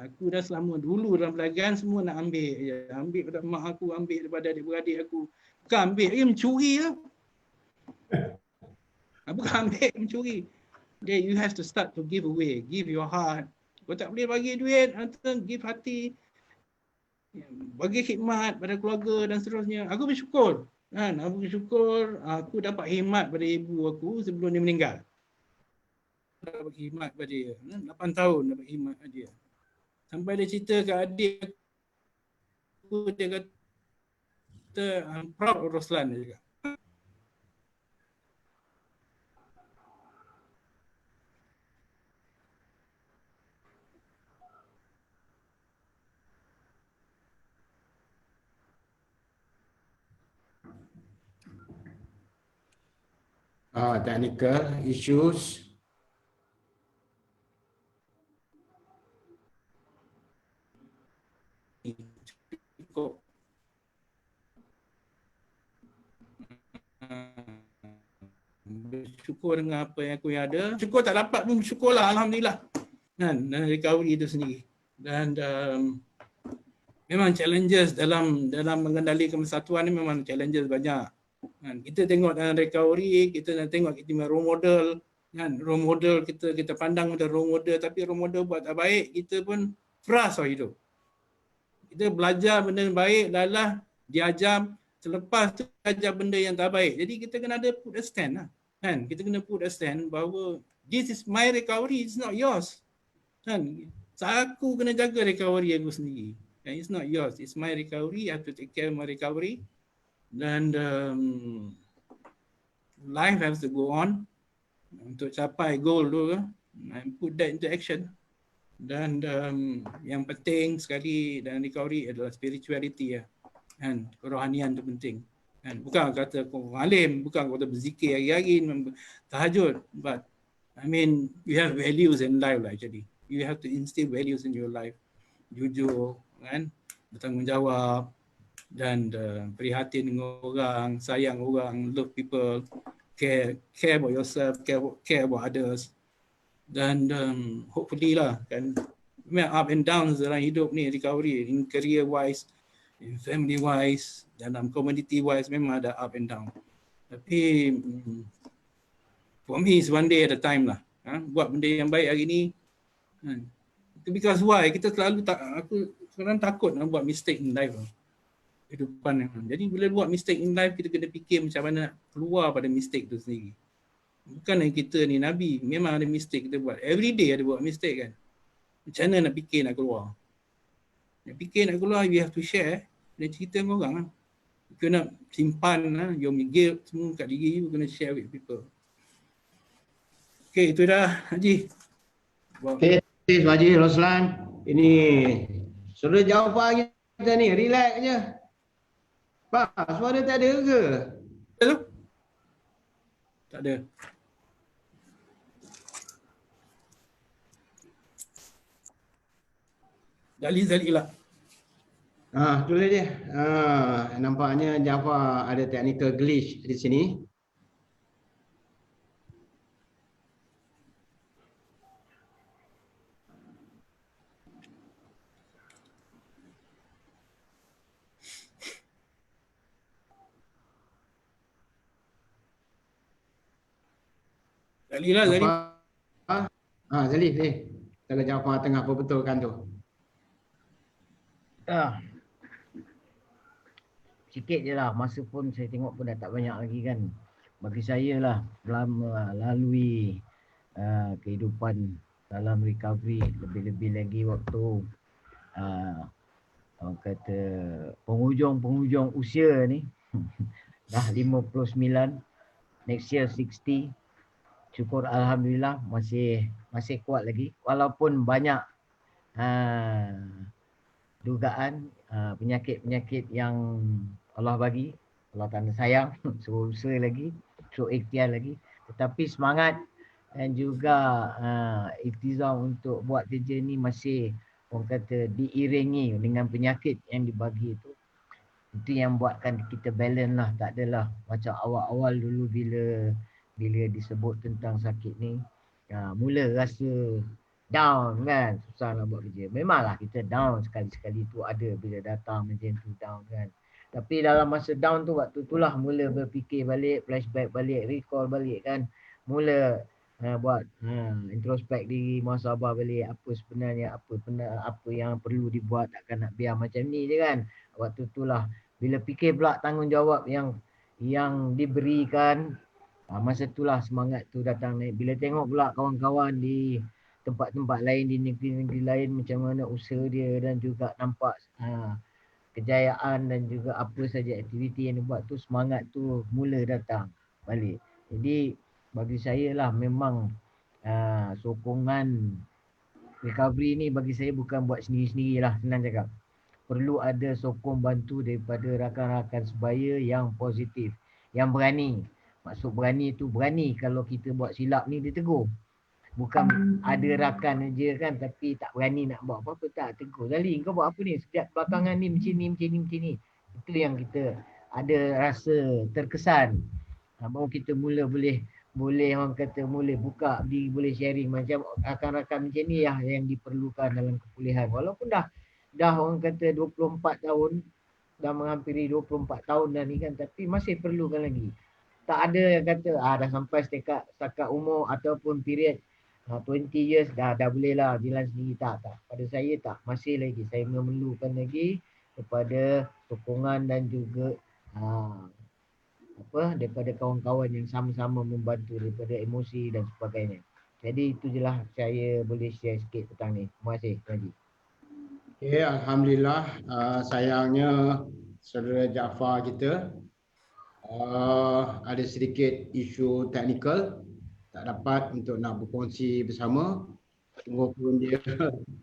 Aku dah selama dulu dalam perniagaan semua nak ambil je. Ambil daripada mak aku, ambil daripada adik-beradik aku. Bukan ambil, mencuri lah. Bukan ambil, mencuri. Then you have to start to give away. Give your heart. Kau tak boleh bagi duit, give hati. Bagi khidmat pada keluarga dan seterusnya. Aku bersyukur. Aku bersyukur aku dapat khidmat pada ibu aku sebelum dia meninggal. Dapat khidmat pada dia. 8 tahun dapat khidmat pada dia. Sampai dia cerita ke adik aku, dia kata, I'm proud of Roslan, dia cakap. Technical issues. Cukup. Bersyukur dengan apa yang aku ada. Syukur tak dapat pun bersyukurlah, alhamdulillah. Dan recovery itu sendiri. Dan memang challenges dalam mengendalikan persatuan ni memang challenges banyak. Kita tengok dalam recovery, kita nak tengok kita punya role model. Role model kita pandang macam role model, tapi role model buat tak baik, kita pun frust hidup. Kita belajar benda yang baik, lalah diajar, selepas tu ajar benda yang tak baik. Jadi kita kena ada put a stand lah. Kita kena put a stand bahawa this is my recovery, it's not yours. Aku kena jaga recovery aku sendiri. It's not yours, it's my recovery, I have to take care of my recovery. Dan life has to go on untuk capai goal tu and put that into action. Dan yang penting sekali dalam recovery adalah spirituality kerohanian tu penting. Bukan kata kau alim, bukan kata berzikir hari-hari, tahajud, but I mean you have values in life lah actually. You have to instill values in your life. Jujur, bertanggungjawab, dan prihatin dengan orang, sayang orang, love people, care about yourself, care about others. Dan hopefully lah kan, up and downs dalam hidup ni, recovery in career wise, in family wise, dalam community wise memang ada up and down. Tapi for me is one day at a time lah. Buat benda yang baik hari ni. Because why? Kita selalu aku sekarang takut nak buat mistake in life lah. Kehidupan. Jadi bila buat mistake in life, kita kena fikir macam mana keluar pada mistake tu sendiri. Bukan yang kita ni Nabi, memang ada mistake kita buat. Every day ada buat mistake kan. Macam mana nak fikir nak keluar? Nak fikir nak keluar, you have to share dan cerita dengan orang lah. You nak simpan your guilt semua kat diri you, kena share with people. Okay, itu dah Haji. Okay, terima kasih Roslan. Ini sudah jawapan kita ni, relax je. Pak, suara tak ada ke? Hello? Tak ada. Zali lah. Tulis dia. Nampaknya Jafar ada technical glitch di sini. Zali lah, Zali. Zali. Kalau Jafar tengah perbetulkan tu. Sikit je lah, masa pun saya tengok pun dah tak banyak lagi kan. Bagi saya lah, melalui kehidupan dalam recovery, lebih-lebih lagi waktu orang kata penghujung usia ni dah 59, next year 60. Syukur alhamdulillah masih kuat lagi walaupun banyak dugaan penyakit-penyakit yang Allah bagi, Allah Ta'ala sayang, suruh usaha lagi, suruh ikhtiar lagi, tetapi semangat dan juga iktizam untuk buat kerja ni masih orang kata diiringi dengan penyakit yang dibagi itu. Itu yang buatkan kita balance lah, tak adalah macam awal-awal dulu bila disebut tentang sakit ni, mula rasa down kan, susah nak buat kerja. Memanglah kita down sekali-sekali tu ada bila datang macam tu down kan. Tapi dalam masa down tu, waktu tu lah mula berfikir balik, flashback balik, recall balik kan. Mula buat introspek diri, muhasabah balik apa sebenarnya, apa yang perlu dibuat, takkan nak biar macam ni je kan. Waktu tu lah bila fikir pula tanggungjawab yang diberikan, masa itulah semangat tu datang naik. Bila tengok pula kawan-kawan di tempat-tempat lain, di negeri-negeri lain macam mana usaha dia dan juga nampak kejayaan dan juga apa saja aktiviti yang dibuat tu, semangat tu mula datang balik. Jadi bagi saya lah memang sokongan recovery ni bagi saya bukan buat sendiri-sendiri lah, senang cakap. Perlu ada sokong bantu daripada rakan-rakan sebaya yang positif, yang berani. Maksud berani tu berani kalau kita buat silap ni dia tegur. Bukan ada rakan je kan tapi tak berani nak buat apa-apa, tak tegur. Zali kau buat apa ni? Sejak belakangan ni macam ni. Itu yang kita ada rasa terkesan. Baru kita mula boleh orang kata mula buka diri, boleh sharing macam rakan-rakan macam ni lah yang diperlukan dalam kepulihan. Walaupun dah orang kata 24 tahun, dah menghampiri 24 tahun dah ni kan, tapi masih perlukan lagi. Tak ada yang kata dah sampai setakat umur ataupun period 20 years dah boleh lah jalan sendiri. Tak. Pada saya tak, masih lagi saya memerlukan lagi kepada sokongan dan juga daripada kawan-kawan yang sama-sama membantu daripada emosi dan sebagainya. Jadi itu je lah saya boleh share sikit petang ni. Terima kasih Haji. Okay, alhamdulillah. Sayangnya saudara Jaafar kita ada sedikit isu teknikal, tak dapat untuk nak berkongsi bersama. Tunggu pun dia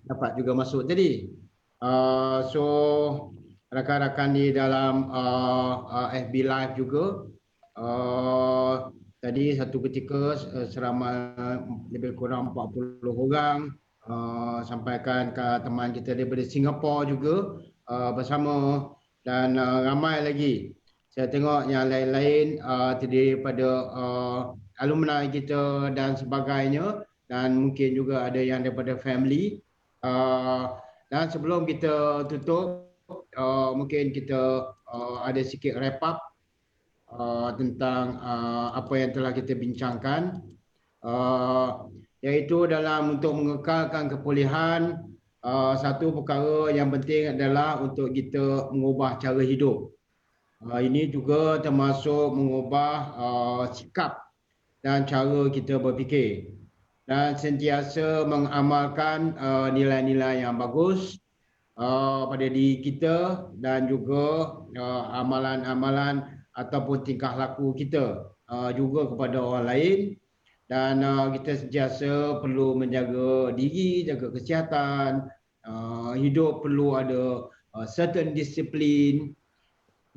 dapat juga masuk tadi. So rakan-rakan di dalam FB Live juga tadi satu ketika seramai lebih kurang 40 orang sampaikan ke teman kita daripada Singapura juga bersama, dan ramai lagi. Saya tengok yang lain-lain terdiri daripada alumni kita dan sebagainya, dan mungkin juga ada yang daripada family. Dan sebelum kita tutup, mungkin kita ada sikit wrap up tentang apa yang telah kita bincangkan, iaitu dalam untuk mengekalkan kepulihan, satu perkara yang penting adalah untuk kita mengubah cara hidup. Ini juga termasuk mengubah sikap dan cara kita berfikir, dan sentiasa mengamalkan nilai-nilai yang bagus pada diri kita dan juga amalan-amalan ataupun tingkah laku kita juga kepada orang lain. Dan kita sentiasa perlu menjaga diri, jaga kesihatan, hidup perlu ada certain disiplin,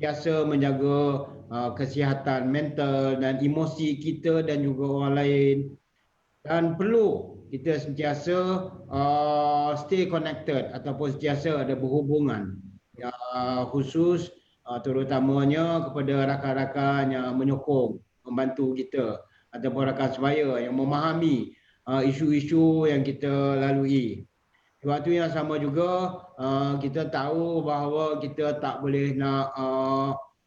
biasa menjaga kesihatan mental dan emosi kita dan juga orang lain. Dan perlu kita sentiasa stay connected ataupun sentiasa ada berhubungan, khusus terutamanya kepada rakan-rakan yang menyokong, membantu kita, ataupun rakan sebaya yang memahami isu-isu yang kita lalui. Di waktu yang sama juga kita tahu bahawa kita tak boleh nak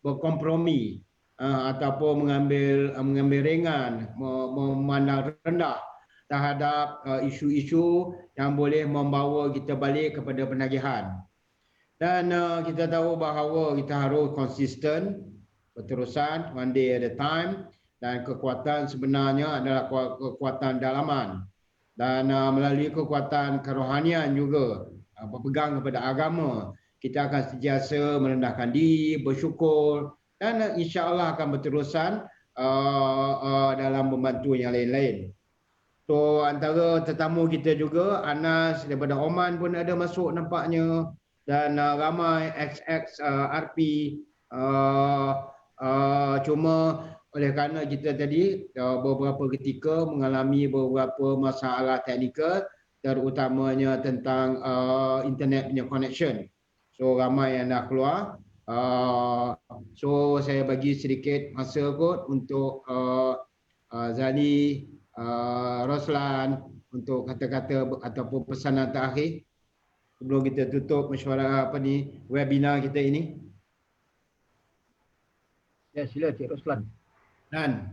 berkompromi ataupun mengambil ringan, memandang rendah terhadap isu-isu yang boleh membawa kita balik kepada penagihan. Dan kita tahu bahawa kita harus konsisten, berterusan, one day at a time. Dan kekuatan sebenarnya adalah kekuatan dalaman, dan melalui kekuatan kerohanian juga, berpegang kepada agama, kita akan sentiasa merendahkan diri, bersyukur, dan insya-Allah akan berterusan dalam membantu yang lain-lain. So antara tetamu kita juga Anas daripada Oman pun ada masuk nampaknya, dan ramai XX RP. Cuma oleh kerana kita tadi beberapa ketika mengalami beberapa masalah teknikal, terutamanya tentang internet punya connection. So ramai yang dah keluar. So saya bagi sedikit masa kot untuk Zali, Roslan untuk kata-kata ataupun pesanan terakhir sebelum kita tutup mesyuarat webinar kita ini. Ya, sila Cik Roslan. Dan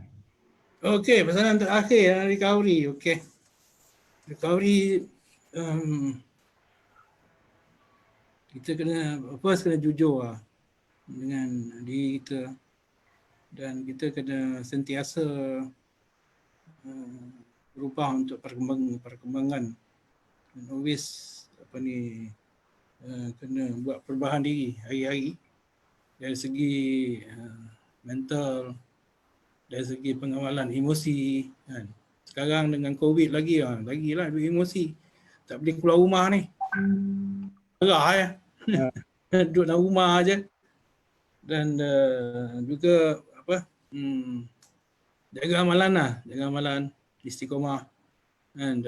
Okey, pesanan terakhir recovery. Okey. Recovery kita kena jujur lah dengan diri kita, dan kita kena sentiasa berubah untuk perkembangan, dan always kena buat perubahan diri hari-hari dari segi mental, dari segi pengawalan emosi kan. Sekarang dengan COVID lagilah duit emosi. Tak boleh keluar rumah ni. Marah ya. Duduk dalam rumah aja. Dan juga jaga amalan istiqomah, dan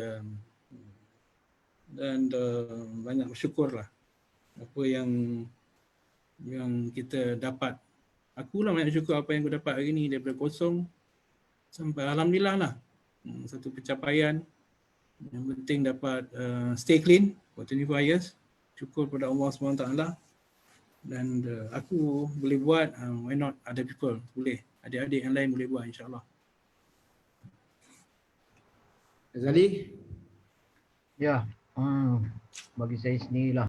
banyak bersyukurlah apa yang kita dapat. Akulah banyak syukur apa yang aku dapat hari ni, daripada kosong sampai alhamdulillah lah. Satu pencapaian. Yang penting dapat stay clean for 24 years. Syukur pada Allah SWT. Dan aku boleh buat, why not other people? Boleh. Adik-adik yang lain boleh buat, insyaAllah. Zali? Ya, bagi saya sendirilah